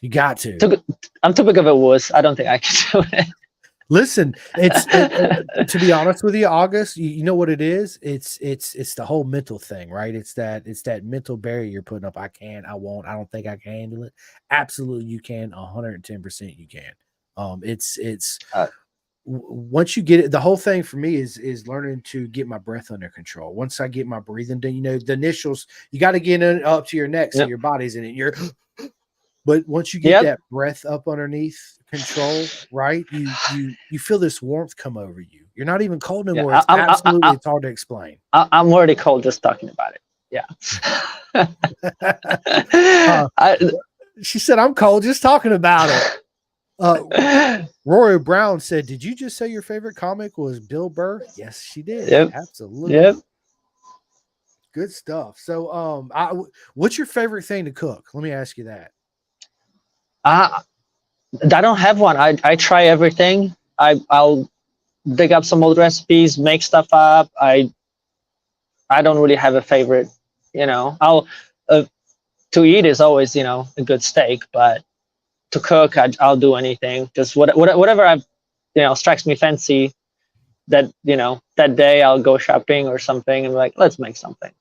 you got to. I'm too big of a wuss. I don't think I can do it. Listen, to be honest with you, August, you know what it is? It's the whole mental thing, right? It's that mental barrier you're putting up. I can't, I won't, I don't think I can handle it. Absolutely, you can. 110% you can. It's Uh, once you get it, the whole thing for me is learning to get my breath under control. Once I get my breathing done, the initials, you got to get it up to your neck so Yep. your body's in it. But once you get Yep. that breath up underneath control, right? You feel this warmth come over you. You're not even cold Yeah, anymore. It's absolutely it's hard to explain. I'm already cold just talking about it. Yeah. She said, "I'm cold just talking about it." Rory Brown said, "Did you just say your favorite comic was Bill Burr?" Yes, she did. Yep. Absolutely. Yep. Good stuff. So, what's your favorite thing to cook? Let me ask you that. I don't have one. I try everything. I'll dig up some old recipes, make stuff up. I don't really have a favorite. I'll to eat is always a good steak, but to cook I'll do anything. Just whatever strikes me fancy. That that day I'll go shopping or something and be like, let's make something.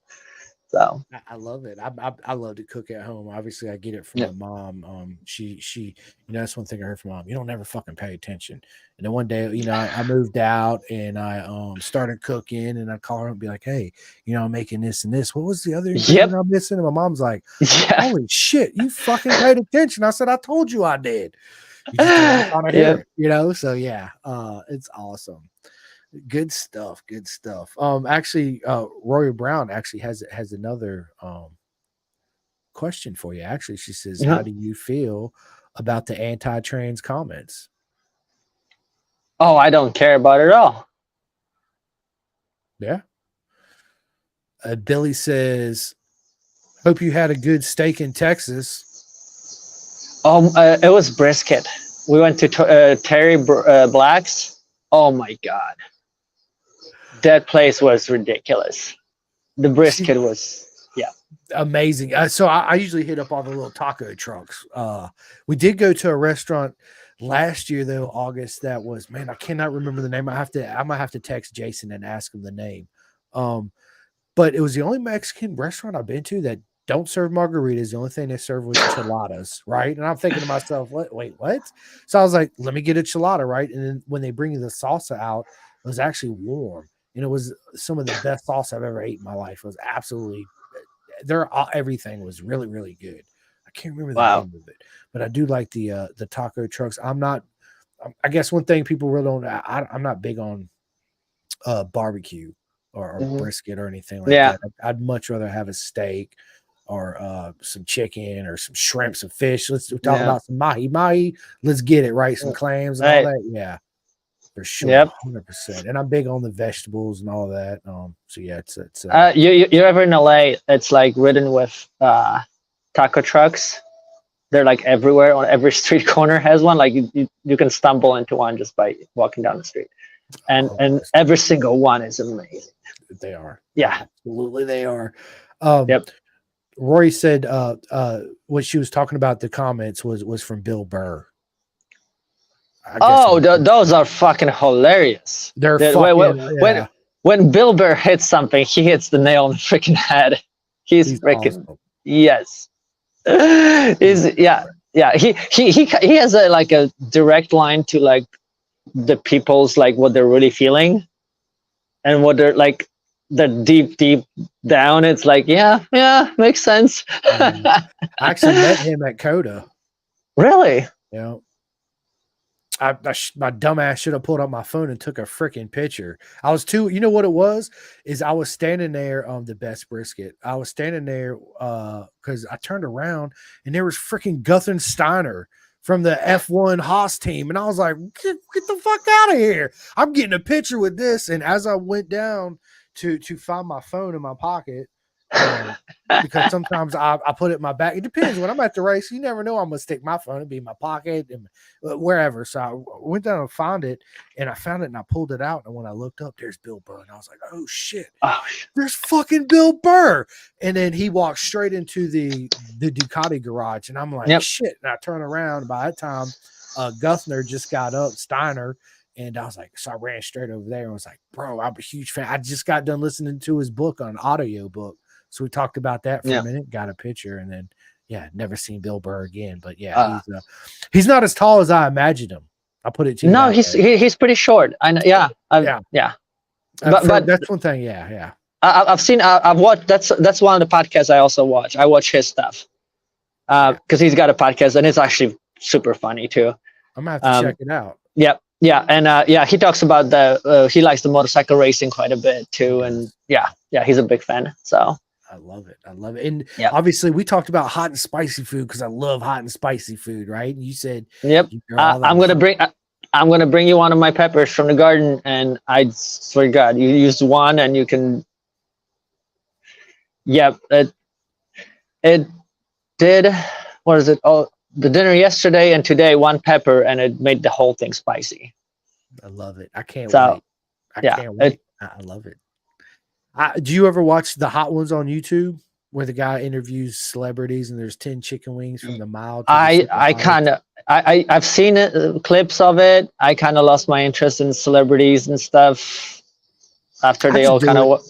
So I love it. I love to cook at home. Obviously, I get it from yeah. my mom. She that's one thing I heard from mom. You don't never fucking pay attention. And then one day, I moved out and I started cooking, and I call her and be like, "Hey, I'm making this and this. What was the other ingredient I'm missing?" And my mom's like, Yeah. "Holy shit, you fucking paid attention." I said, "I told you I did." You just don't hear it, So yeah, it's awesome. Good stuff. Good stuff. Actually, Rory Brown actually has another question for you. Actually, she says, "How do you feel about the anti-trans comments?" Oh, I don't care about it at all. Yeah. Billy says, "Hope you had a good steak in Texas." It was brisket. We went to Terry Black's. Oh my god, that place was ridiculous. The brisket was amazing. So I usually hit up all the little taco trucks. We did go to a restaurant last year though, August. That was, man, I cannot remember the name. I might have to text Jason and ask him the name. But it was the only Mexican restaurant I've been to that don't serve margaritas. The only thing they serve was chiladas, right? And I'm thinking to myself, wait, what? So I was like, let me get a chilada, right? And then when they bring you the salsa out, it was actually warm. And it was some of the best salsa I've ever ate in my life. It was absolutely everything was really, really good. I can't remember the name of it, but I do like the taco trucks. I guess one thing people really don't, I'm not big on barbecue or brisket or anything like that. I'd much rather have a steak or some chicken or some shrimp, some fish. Let's talk about some mahi. Let's get it right. Some clams and all that. Yeah, for sure. Yep. 100%. And I'm big on the vegetables and all that. So yeah, it's you're ever in LA, it's like ridden with taco trucks. They're like everywhere. On every street corner has one. Like you can stumble into one just by walking down the street. And every single one is amazing. They are. Yeah. Absolutely they are. Rory said what she was talking about, the comments was from Bill Burr. Those are fucking hilarious. They're when Bill Burr hits something, he hits the nail on the freaking head. He's freaking awesome. Yes. He has a direct line to like the people's like what they're really feeling and what they're like. The deep down, it's like makes sense. I actually met him at Coda. Really? Yeah. My dumbass should have pulled out my phone and took a freaking picture. I was too, you know what it was? Is I was standing there on the Best Brisket. I was standing there because I turned around and there was freaking Guthrie Steiner from the F1 Haas team. And I was like, get the fuck out of here. I'm getting a picture with this. And as I went down to find my phone in my pocket, because sometimes I put it in my back. It depends. When I'm at the race, you never know. I'm gonna stick my phone and be in my pocket and wherever. So I went down and found it, and I found it and I pulled it out. And when I looked up, there's Bill Burr, and I was like, "Oh shit, there's fucking Bill Burr!" And then he walked straight into the Ducati garage, and I'm like, "Shit!" And I turn around. By that time, Guthner just got up, Steiner. And I was like, so I ran straight over there and was like, bro, I'm a huge fan. I just got done listening to his book on audio book. So we talked about that for a minute, got a picture, and then never seen Bill Burr again. But he's not as tall as I imagined him. I'll put it to you. No, he's pretty short. I know. Yeah. But that's one thing. Yeah. I've watched. That's one of the podcasts I also watch. I watch his stuff because he's got a podcast and it's actually super funny too. I'm gonna have to check it out. Yeah, and he talks about he likes the motorcycle racing quite a bit too, and he's a big fan. So I love it. And obviously, we talked about hot and spicy food because I love hot and spicy food, right? And you said, I'm gonna bring you one of my peppers from the garden, and I swear to God, you use one and you can. It did. What is it? Oh. The dinner yesterday and today, one pepper, and it made the whole thing spicy. I love it. I can't wait. I can't wait. I love it. Do you ever watch the Hot Ones on YouTube where the guy interviews celebrities and there's 10 chicken wings from the mile? I've seen it, clips of it. I kind of lost my interest in celebrities and stuff after they all kind of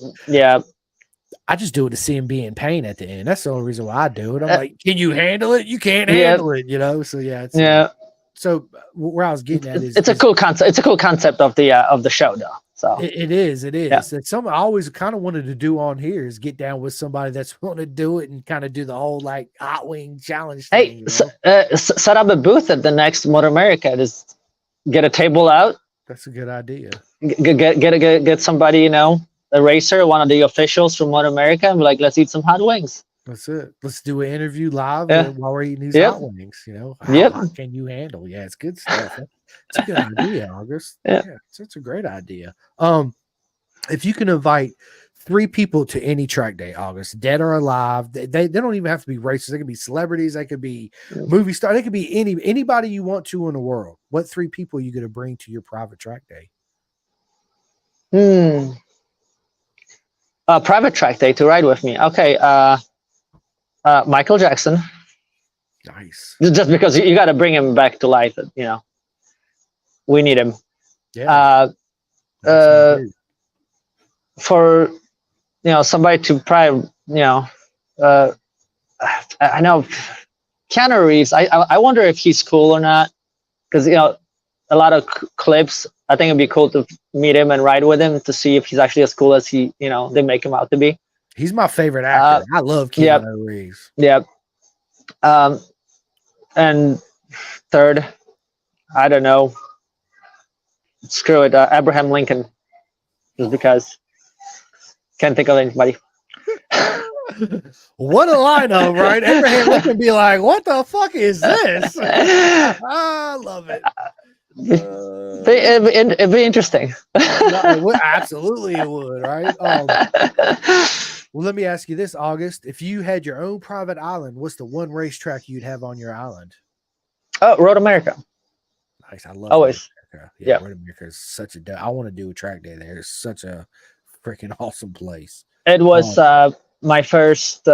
I just do it to see him be in pain at the end. That's the only reason why I do it. I'm like, can you handle it? You can't handle it, So so where I was getting at is it's a cool concept. It's a cool concept of the show, though. So it is. It's something I always kind of wanted to do on here is get down with somebody that's willing to do it and kind of do the whole like hot wing challenge thing. Set up a booth at the next Motor America. Just get a table out. That's a good idea. Get somebody, a racer, one of the officials from Motor America, and be like, let's eat some hot wings. That's it. Let's do an interview live while we're eating these hot wings. How hot can you handle? Yeah, it's good stuff. It's a good idea, August. It's a great idea. If you can invite 3 people to any track day, August, dead or alive, they don't even have to be racers. They could be celebrities. They could be movie stars. They could be anybody you want to in the world. What 3 people are you going to bring to your private track day? Private track day to ride with me. Okay. Michael Jackson. Nice. Just because you got to bring him back to life. We need him. Yeah. For somebody to probably I know Keanu Reeves. I wonder if he's cool or not because a lot of clips. I think it'd be cool to meet him and ride with him to see if he's actually as cool as they make him out to be. He's my favorite actor. I love Keanu Reeves. Yep. And third, I don't know. Screw it. Abraham Lincoln. Just because. Can't think of anybody. What a lineup, right? Abraham Lincoln be like, what the fuck is this? I love it. It'd be interesting. Absolutely it would, right? Well, let me ask you this, August. If you had your own private island, what's the one racetrack you'd have on your island? Oh, Road America. Nice. I love always. Road America. Yeah, Road America is such a I want to do a track day there. It's such a freaking awesome place. It was my first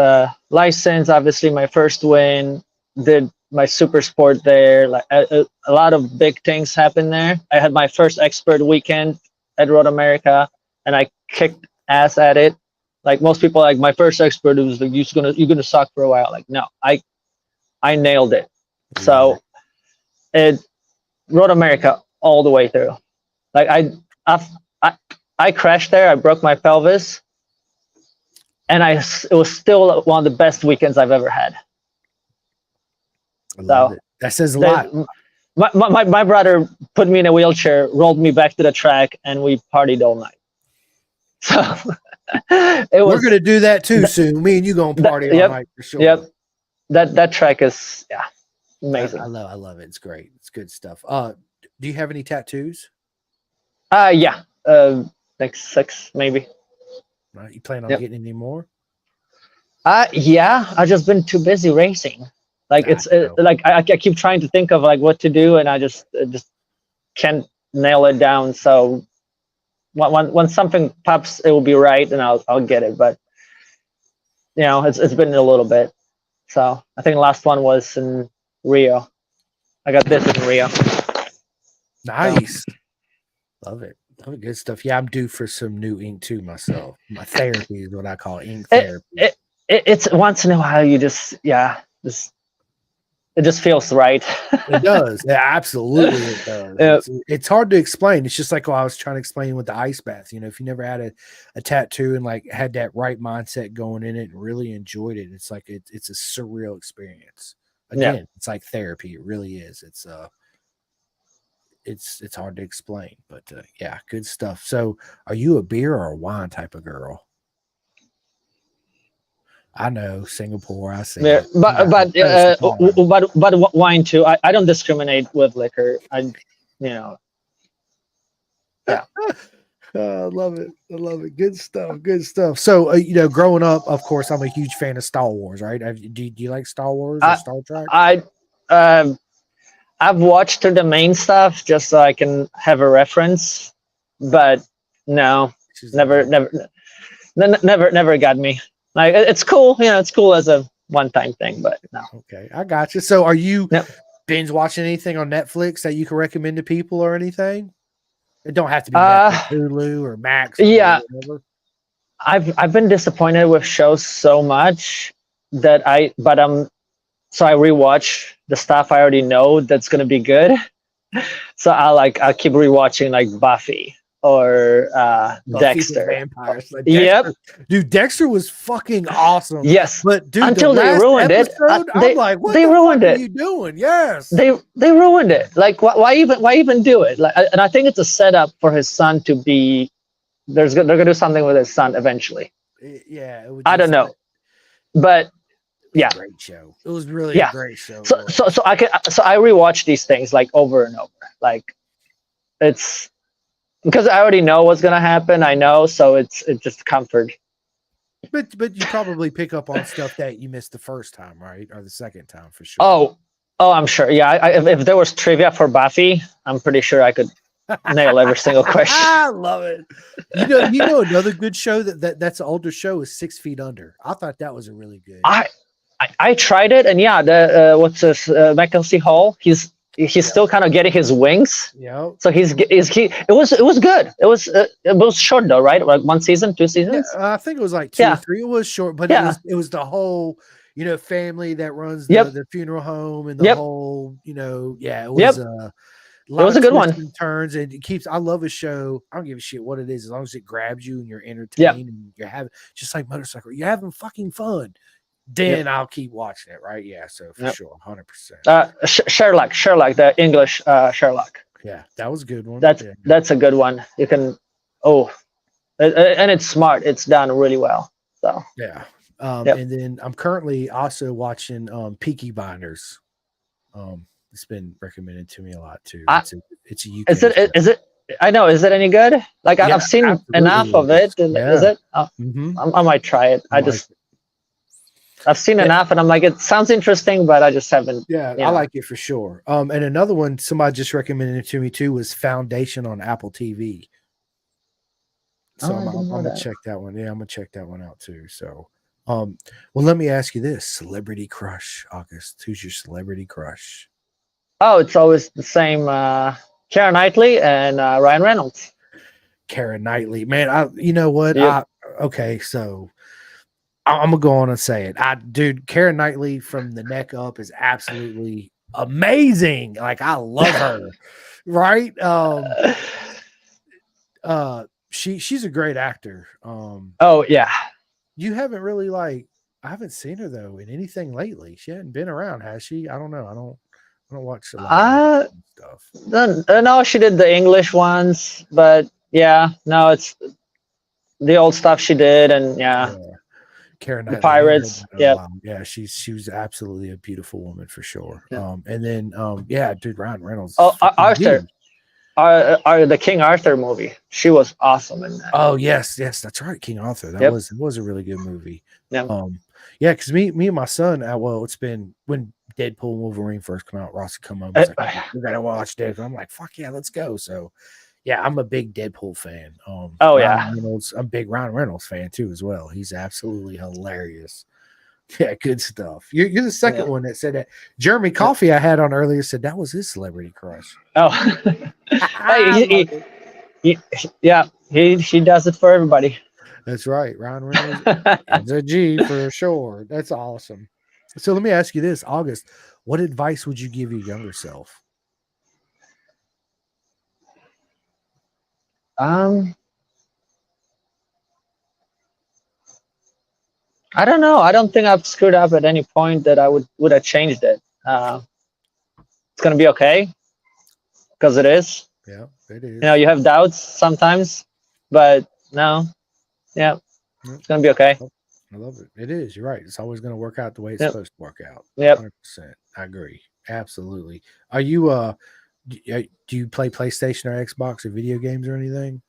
license, obviously my first win. Did my super sport there. Like a lot of big things happened there. I had my first expert weekend at Road America, and I kicked ass at it. Like most people, like my first expert, it was like you're gonna suck for a while. Like no, I nailed it. Yeah. So Road America all the way through. Like I crashed there. I broke my pelvis, and it was still one of the best weekends I've ever had. I love it. That says a lot. My brother put me in a wheelchair, rolled me back to the track, and we partied all night. So we're gonna do that too soon. Me and you gonna party all night for sure. Yep. That track is amazing. I love it. It's great. It's good stuff. Do you have any tattoos? Yeah. Like 6 maybe. Right. You plan on getting any more? Yeah. I've just been too busy racing. Like like I keep trying to think of like what to do, and I just can't nail it down. So when something pops, it will be right, and I'll get it. But it's been a little bit. So I think the last one was in Rio. I got this in Rio. Nice. Love it. Love it. Good stuff. Yeah, I'm due for some new ink too myself. My therapy is what I call ink It, therapy. it's once in a while you just it just feels right. It does. Yeah, absolutely it does. Yeah. It's hard to explain. It's just like what I was trying to explain with the ice bath. You know, if you never had a tattoo and like had that right mindset going in it and really enjoyed it, it's like it's a surreal experience. Again, it's like therapy. It really is. It's hard to explain, but yeah, good stuff. So, are you a beer or a wine type of girl? I know Singapore. I see. Yeah, it. but wine too. I don't discriminate with liquor. I I love it. I love it. Good stuff. Good stuff. So, growing up, of course, I'm a huge fan of Star Wars, right? Do you like Star Wars or Star Trek? I've watched the main stuff just so I can have a reference, but no, never got me. Like it's cool, it's cool as a one-time thing, but no. Okay, I got you. So, are you binge watching anything on Netflix that you can recommend to people or anything? It don't have to be Netflix, Hulu or Max. Yeah, I've been disappointed with shows so much that so I rewatch the stuff I already know that's gonna be good. So I'll keep rewatching like Buffy or Dexter. Vampires. Like Dexter. Yep, dude, Dexter was fucking awesome. Yes, but dude, until they ruined it, I'm like, what they ruined it. Are you doing? Yes, they ruined it. Like, why even do it? Like, and I think it's a setup for his son to be. They're gonna do something with his son eventually. Yeah, I don't know, but. Yeah, great show. It was really a great show. So I rewatch these things like over and over. Like it's because I already know what's gonna happen. I know, so it's just comfort. But you probably pick up on stuff that you missed the first time, right, or the second time for sure. Oh, I'm sure. Yeah, if there was trivia for Buffy, I'm pretty sure I could nail every single question. I love it. You know another good show that's an older show is 6 Feet Under. I thought that was a really good. I tried it, and the what's this Mackenzie Hall? He's still kind of getting his wings. Yeah. So it was good. It was short though, right? Like 1 season, 2 seasons. Yeah, I think it was like 2 or 3. It was short, but it was the whole family that runs the funeral home and the whole it was it was a good one. Turns and it keeps. I love a show. I don't give a shit what it is as long as it grabs you and you're entertained and you're having just like Motorcycle. You're having fucking fun. Then I'll keep watching it, right? Yeah, so for sure, 100%. Sherlock, the English Sherlock. Yeah, that was a good one. That's a good one. You can, and it's smart. It's done really well. So yeah, and then I'm currently also watching Peaky Blinders. It's been recommended to me a lot too. It's a UK. Is it? I know. Is it any good? Like I've seen enough of it. Is it? I might try it. I've seen enough, and I'm like, it sounds interesting, but I just haven't. Yeah, I like it for sure. And another one somebody just recommended it to me too was Foundation on Apple TV. So I'm gonna check that one. Yeah, I'm gonna check that one out too. So, well, let me ask you this: celebrity crush, August. Who's your celebrity crush? Oh, it's always the same. Keira Knightley and Ryan Reynolds. Keira Knightley, man. You know what? Yep. Okay, so. I'm gonna go on and say it. Dude, Keira Knightley from the neck up is absolutely amazing. Like I love her, right? She's a great actor. Oh yeah. You haven't really I haven't seen her though in anything lately. She hadn't been around, has she? I don't know. I don't watch a lot of stuff. No, she did the English ones, but no, it's the old stuff she did, and Karen the Pirates. Yeah, she was absolutely a beautiful woman for sure. And then dude, Ryan Reynolds. Oh, Arthur. The King Arthur movie. She was awesome in that. Oh yes, that's right, King Arthur. That was a really good movie. Yeah. Because me and my son. It's been when Deadpool and Wolverine first come out. Ross would come home. We gotta watch Deadpool. I'm like, fuck yeah, let's go. So. Yeah, I'm a big Deadpool fan. Ryan Reynolds, I'm a big Ryan Reynolds fan too as well. He's absolutely hilarious. Yeah, good stuff. You're the second one that said that. Jeremy Coffey I had on earlier said that was his celebrity crush. Oh, He does it for everybody. That's right. Ryan Reynolds is a G for sure. That's awesome. So let me ask you this, August. What advice would you give your younger self? I don't know. I don't think I've screwed up at any point that I would have changed it. It's gonna be okay because it is. Yeah, it is. You know, you have doubts sometimes, but no, yeah, it's gonna be okay. I love it. It is. You're right. It's always going to work out the way it's Yep. supposed to work out. Yep. 100%. I agree. Absolutely. Are you do you play PlayStation or Xbox or video games or anything?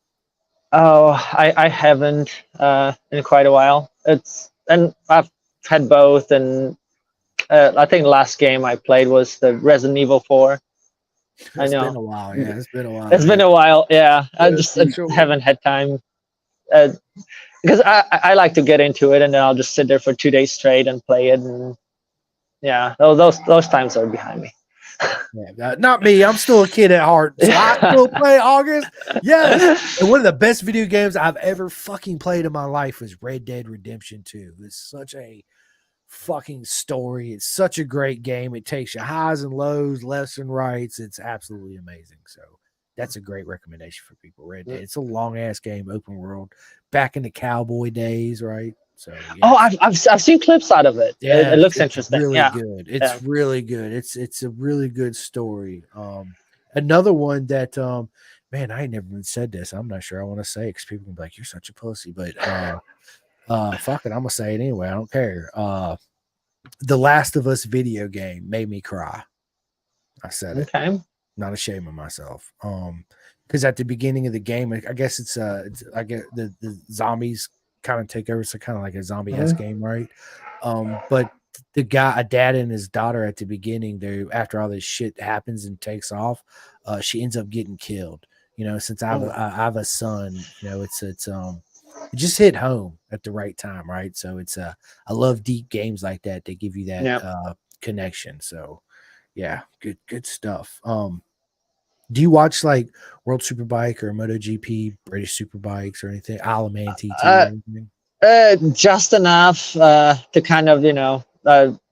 Oh, I haven't in quite a while. And I've had both, and I think the last game I played was the Resident Evil 4. It's know. been a while. Yeah, it's been a while. It's been a while, yeah. I Yeah, just for sure. haven't had time because I like to get into it, and then I'll just sit there for 2 days straight and play it, and yeah, those times are behind me. Yeah, not me. I'm still a kid at heart. So I still play August. Yes. And one of the best video games I've ever fucking played in my life was Red Dead Redemption 2. It's such a fucking story. It's such a great game. It takes you highs and lows, lefts and rights. It's absolutely amazing. So that's a great recommendation for people. Red Dead. It's a long ass game, open world, back in the cowboy days, right? So yeah. Oh, I've seen clips out of it. Yeah, It looks it's interesting. really Yeah. good. It's really good. It's a really good story. Another one that man, I ain't never even said this. I'm not sure I want to say because people can be like, "You're such a pussy," but fuck it, I'm gonna say it anyway. I don't care. The Last of Us video game made me cry. I said it. Okay. Not ashamed of myself. Because at the beginning of the game, I guess it's I get the zombies kind of take over. So kind of like a zombie-esque game, right? But a dad and his daughter at the beginning, they after all this shit happens and takes off, she ends up getting killed. You know, since I have a son, you know, it just hit home at the right time, right? So I love deep games like that. They give you that connection. So yeah, good stuff. Do you watch like World Superbike or MotoGP, British Superbikes or anything? Isle of Man TT or anything? Just enough to kind of, you know,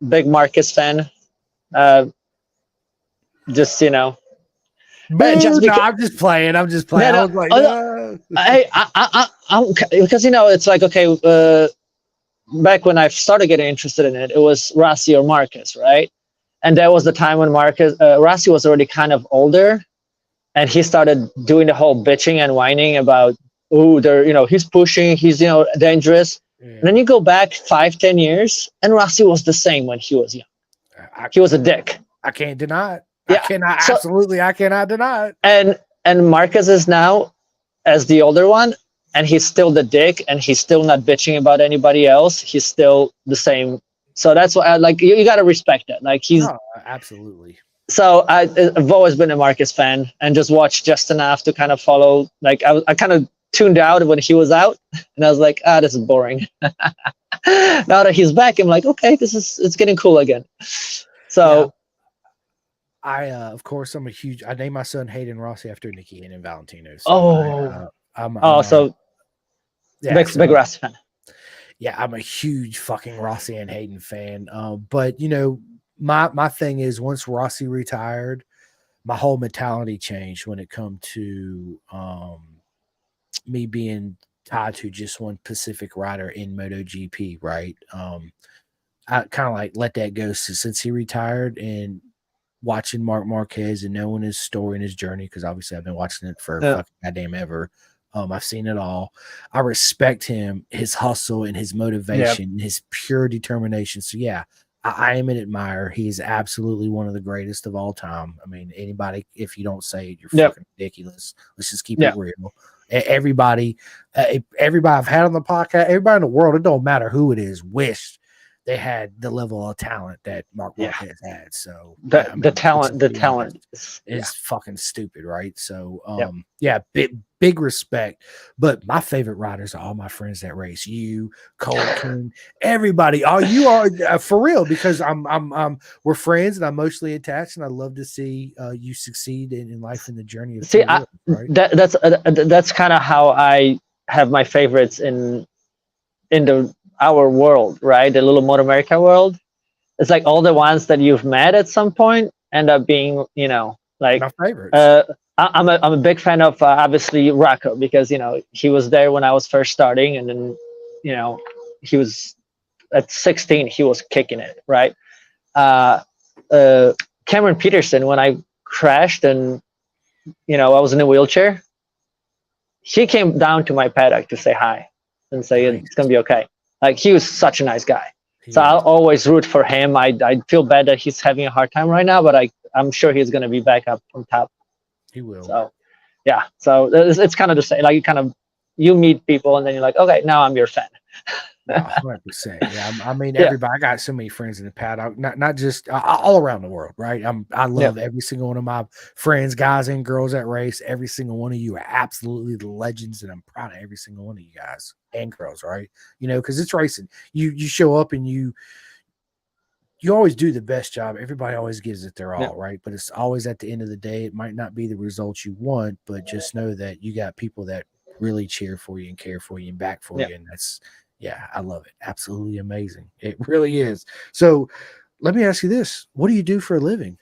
big Marcus fan. Just, you know. Just no, I'm just playing. I'm just playing. No, I was like, I'm because, you know, it's like, okay, back when I started getting interested in it, it was Rossi or Marcus, right? And that was the time when Rossi was already kind of older, and he started doing the whole bitching and whining about, oh, they're, you know, he's pushing, he's, you know, dangerous. Yeah. And then you go back 5-10 years, and Rossi was the same when he was young. He was a dick. I can't deny it. Yeah. I cannot deny it. And Marcus is now as the older one, and he's still the dick, and he's still not bitching about anybody else. He's still the same. So that's what I like. You got to respect that. Like he's absolutely. So I've always been a Marcus fan, and just watched just enough to kind of follow. Like I kind of tuned out when he was out, and I was like, this is boring. Now that he's back, I'm like, okay, it's getting cool again. So. Yeah. Of course, I named my son Hayden Rossi after Nicky and Valentino. So big Rossi fan. Yeah, I'm a huge fucking Rossi and Hayden fan. But you know, my thing is once Rossi retired, my whole mentality changed when it come to me being tied to just one Pacific rider in MotoGP, right? I kind of like let that go since he retired, and watching Marc Marquez and knowing his story and his journey, because obviously I've been watching it for fucking goddamn ever. I've seen it all. I respect him, his hustle and his motivation, his pure determination. So yeah, I am an admirer. He's absolutely one of the greatest of all time. I mean, anybody, if you don't say it, you're fucking ridiculous. Let's just keep it real. Everybody I've had on the podcast, everybody in the world, it don't matter who it is, wished they had the level of talent that Mark Yeah. Marquez had. So The I mean, talent, the to be talent honest, is, is fucking stupid, right? So Yep. yeah, big respect. But my favorite riders are all my friends that race. You, Colton, everybody. Oh, you are for real, because we're friends and I'm emotionally attached, and I love to see you succeed in life and the journey of see, two wheels, right? that's kind of how I have my favorites in our world, right? The little Moto America world. It's like all the ones that you've met at some point end up being, like My favorites. I'm a big fan of obviously Rocco, because he was there when I was first starting, and then he was at 16, he was kicking it, right? Cameron Peterson, when I crashed and I was in a wheelchair, he came down to my paddock to say hi and say Nice. it's gonna be okay. Like, he was such a nice guy. He So is. I'll always root for him. I feel bad that he's having a hard time right now, but I'm sure he's gonna be back up on top. He will. So yeah, so it's kind of the same. Like, you meet people and then you're like, okay, now I'm your fan. No, 100%. Yeah, I mean, Yeah. everybody. I got so many friends in the paddock, not just all around the world, right? I love every single one of my friends, guys and girls that race. Every single one of you are absolutely the legends, and I'm proud of every single one of you guys and girls, right? Because it's racing. You show up and you always do the best job. Everybody always gives it their all, right? But it's always at the end of the day, it might not be the results you want, but just know that you got people that really cheer for you and care for you and back for you, and that's. Yeah, I love it. Absolutely amazing. It really is. So let me ask you this. What do you do for a living?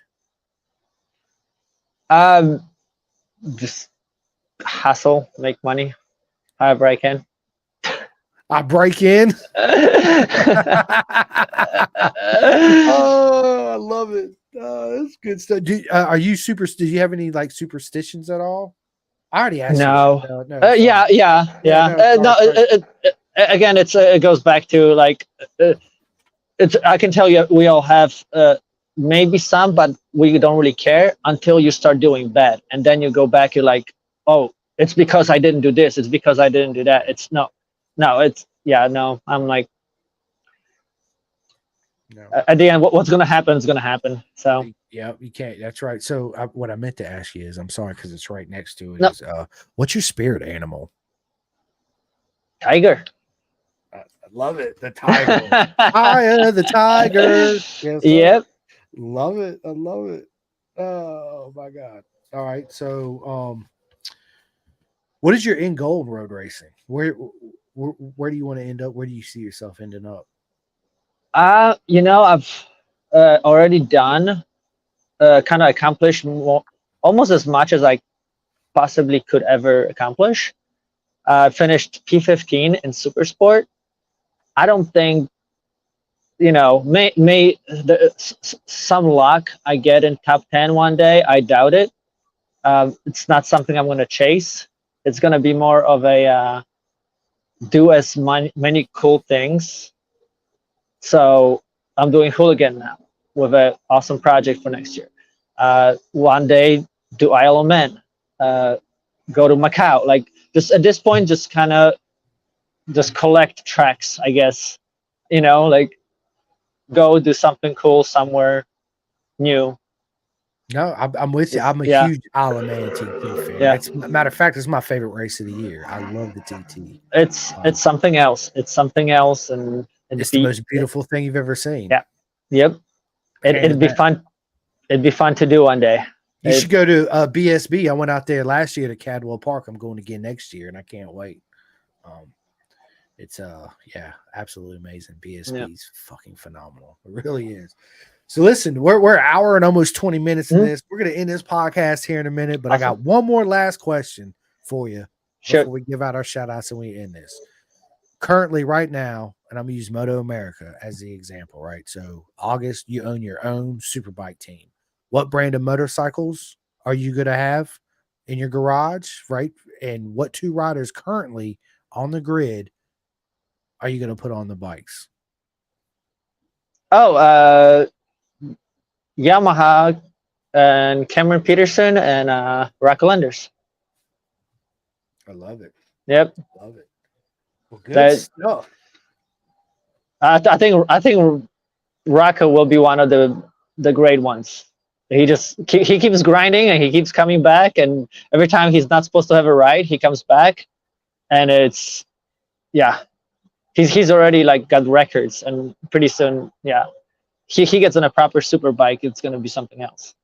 Just hustle, make money, however I can. I break in. Oh, I love it. That's good stuff. Did you have any like superstitions at all? I already asked No. you. No. Yeah. Again, it goes back to like I can tell you, we all have maybe some, but we don't really care until you start doing bad, and then you go back. You're like, oh, it's because I didn't do this. It's because I didn't do that. It's no. I'm like, no. At the end, what's gonna happen is gonna happen. So yeah, you can't. That's right. So what I meant to ask you is, I'm sorry because it's right next to it. No. Is what's your spirit animal? Tiger. I love it. The tiger. The tiger. Yes, yep. Love it. I love it. Oh my God. All right. So what is your end goal in road racing? Where do you want to end up? Where do you see yourself ending up? I've already done kind of accomplished almost as much as I possibly could ever accomplish. Finished P15 in Super Sport. I don't think, some luck I get in top 10 one day. I doubt it. It's not something I'm going to chase. It's going to be more of a do as many cool things. So I'm doing Hooligan now with an awesome project for next year. One day do Isle of Man, go to Macau. Like, just at this point, just kind of just collect tracks, I guess. Like, go do something cool somewhere new. No, I'm with you. I'm a huge Isle of Man TT fan. Yeah. It's matter of fact, it's my favorite race of the year. I love the TT. It's something else. It's something else, and it's the most beautiful thing you've ever seen. Yeah. Yep. It'd be fun. It'd be fun to do one day. You should go to BSB. I went out there last year to Cadwell Park. I'm going again next year, and I can't wait. It's absolutely amazing. BSB is fucking phenomenal. It really is. So listen, we're an hour and almost 20 minutes in this. We're gonna end this podcast here in a minute, but awesome. I got one more last question for you before we give out our shout outs and we end this. Currently, right now, and I'm gonna use Moto America as the example, right? So August, you own your own superbike team. What brand of motorcycles are you gonna have in your garage, right? And what two riders currently on the grid are you gonna put on the bikes? Yamaha and Cameron Peterson and Rocco Lenders. I love it. Yep. Love it. Well, good stuff. I think Rocco will be one of the great ones. He keeps grinding and he keeps coming back, and every time he's not supposed to have a ride, he comes back, and it's yeah, he's already like got records, and pretty soon, yeah, he gets on a proper super bike, it's gonna be something else.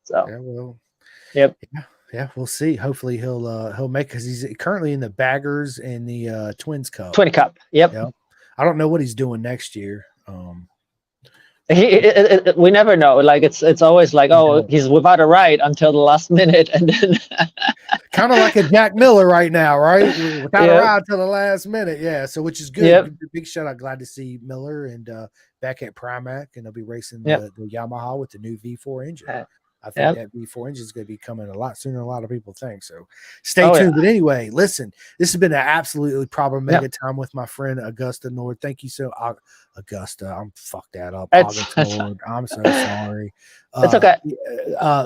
So Yeah, well, yep, yeah, we'll see. Hopefully he'll make, because he's currently in the Baggers and the Twins Cup. Twin Cup, yep. Yeah, I don't know what he's doing next year. We never know. Like it's always like, oh, he's without a ride until the last minute, and then kind of like a Jack Miller right now, right? Without a ride till the last minute, yeah. So which is good. Yep. Big shout out. Glad to see Miller and back at Primac, and they'll be racing the Yamaha with the new V4 engine. I think that V4 engine is going to be coming a lot sooner than a lot of people think. So stay tuned. But anyway, listen, this has been an absolutely proper mega time with my friend Augusta Nord. Thank you so Augusta. I'm fucked that up. August Nord. I'm so sorry. It's okay.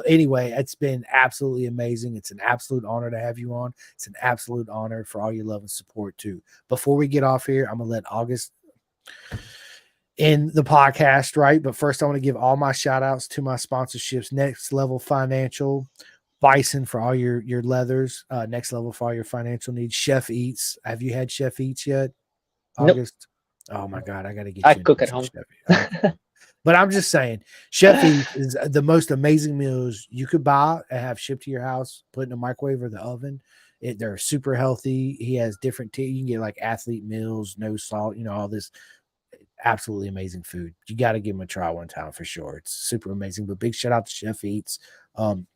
Anyway, it's been absolutely amazing. It's an absolute honor to have you on. It's an absolute honor for all your love and support too. Before we get off here, I'm gonna let August in the podcast, right? But first, I want to give all my shout outs to my sponsorships: Next Level Financial, Bison for all your leathers, Next Level for all your financial needs, Chef Eats. Have you had Chef Eats yet, August? Nope. Oh my God, I got to get you. I cook at home. But I'm just saying, Chef Eats is the most amazing meals you could buy and have shipped to your house, put in the microwave or the oven. They're super healthy. He has different you can get like athlete meals, no salt, all this. Absolutely amazing food. You got to give him a try one time for sure. It's super amazing. But big shout out to Chef Eats.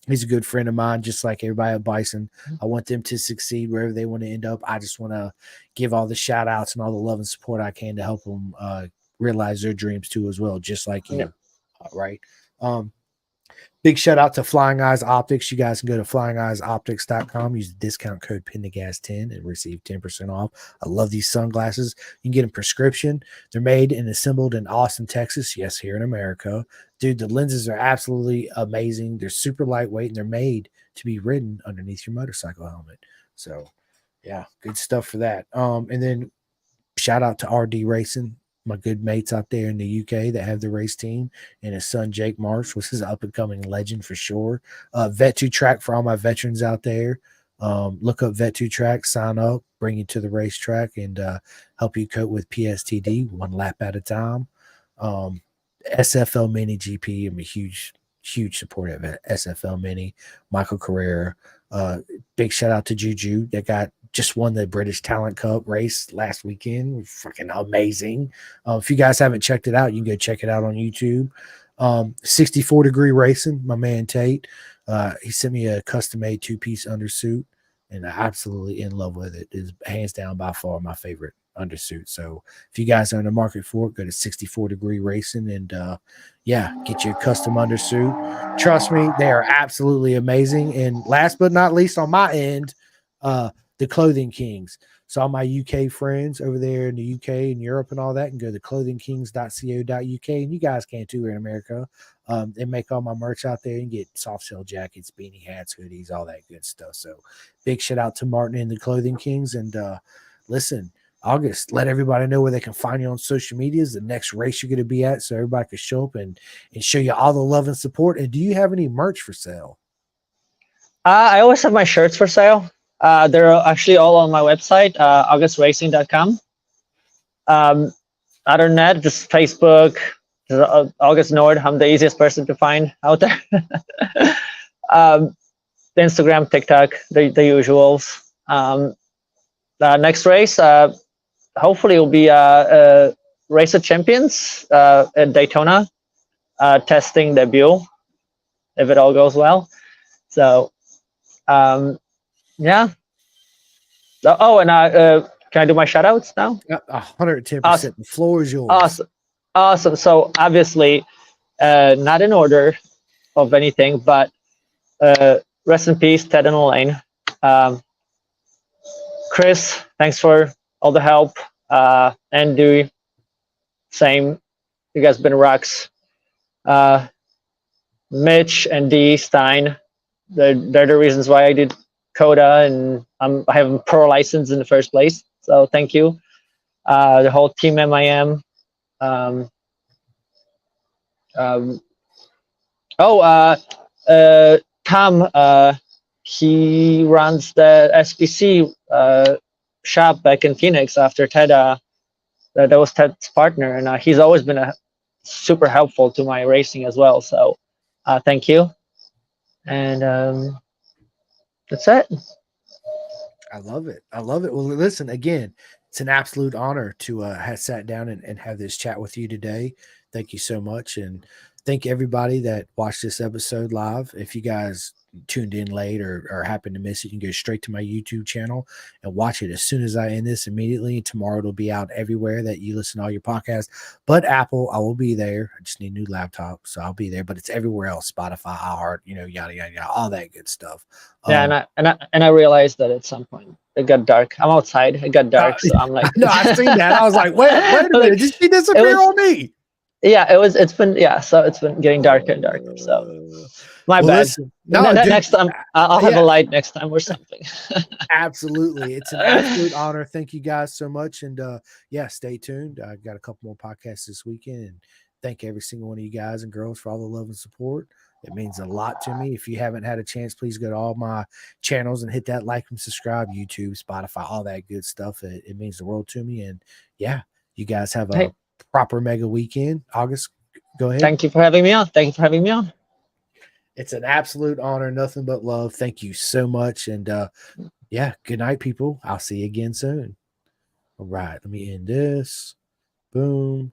He's a good friend of mine, just like everybody at Bison. I want them to succeed wherever they want to end up. I just want to give all the shout outs and all the love and support I can to help them realize their dreams too as well, just like you. Right. Big shout out to Flying Eyes Optics. You guys can go to flyingeyesoptics.com, use the discount code PENDERGAS10 and receive 10% off. I love these sunglasses. You can get them prescription. They're made and assembled in Austin, Texas. Yes, here in America. Dude, the lenses are absolutely amazing. They're super lightweight and they're made to be ridden underneath your motorcycle helmet. So, yeah, good stuff for that. And then shout out to RD Racing, my good mates out there in the UK that have the race team, and his son Jake Marsh, which is an up-and-coming legend for sure. Vet2Track for all my veterans out there. Look up Vet2Track, sign up, bring you to the racetrack, and help you cope with PSTD one lap at a time. SFL Mini GP, I'm a huge supporter of SFL Mini. Michael Carrera. Big shout out to Juju that just won the British Talent Cup race last weekend. Fucking amazing. If you guys haven't checked it out, you can go check it out on YouTube. 64 Degree Racing, my man Tate. He sent me a custom-made two-piece undersuit, and I'm absolutely in love with it. It's hands down by far my favorite undersuit. So if you guys are in the market for it, go to 64 Degree Racing and get your custom undersuit. Trust me, they are absolutely amazing. And last but not least, on my end, the Clothing Kings. So all my UK friends over there in the UK and Europe and all that can go to clothingkings.co.uk, and you guys can too here in America. They make all my merch out there and get soft shell jackets, beanie hats, hoodies, all that good stuff. So big shout out to Martin and the Clothing Kings. And listen, August, let everybody know where they can find you on social medias, the next race you're going to be at, so everybody can show up and show you all the love and support. And do you have any merch for sale? I always have my shirts for sale. They're actually all on my website, augustracing.com. Other than that, just Facebook, August Nord. I'm the easiest person to find out there. Instagram, TikTok, the usuals. Next race, hopefully, will be Race of Champions at Daytona, testing debut, if it all goes well. So, yeah. Oh, and can I do my shout outs now? 110%. Awesome. The floor is yours. Awesome. So obviously, not in order of anything, but rest in peace, Ted and Elaine. Chris, thanks for all the help. Andy, same. You guys been rocks. Mitch and Dee Stein, they're the reasons why I did COTA, and I have a pro license in the first place. So thank you. The whole team MIM, Um, um, Tom, he runs the SPC shop back in Phoenix after Ted. That was Ted's partner, and he's always been a super helpful to my racing as well. So, thank you. And that's it. I love it. I love it. Well, listen, again, it's an absolute honor to have sat down and have this chat with you today. Thank you so much. And thank everybody that watched this episode live. If you guys tuned in late or happened to miss it, you can go straight to my YouTube channel and watch it as soon as I end this immediately. Tomorrow it'll be out everywhere that you listen to all your podcasts. But Apple, I will be there. I just need a new laptop, so I'll be there. But it's everywhere else: Spotify, iHeart, yada yada yada, all that good stuff. Yeah, and I realized that at some point it got dark. I'm outside. It got dark, so I'm like, no, I've seen that. I was like, wait a minute, did she disappear on me? Yeah, it's been getting darker and darker. So my bad. Listen, no, next time I'll have a light next time or something. Absolutely. It's an absolute honor. Thank you guys so much. And stay tuned. I got a couple more podcasts this weekend, and thank every single one of you guys and girls for all the love and support. It means a lot to me. If you haven't had a chance, please go to all my channels and hit that like and subscribe, YouTube, Spotify, all that good stuff. It means the world to me. And yeah, you guys have a proper mega weekend. August, go ahead. Thank you for having me on. It's an absolute honor. Nothing but love. Thank you so much. And good night, people. I'll see you again soon. All right, let me end this. Boom.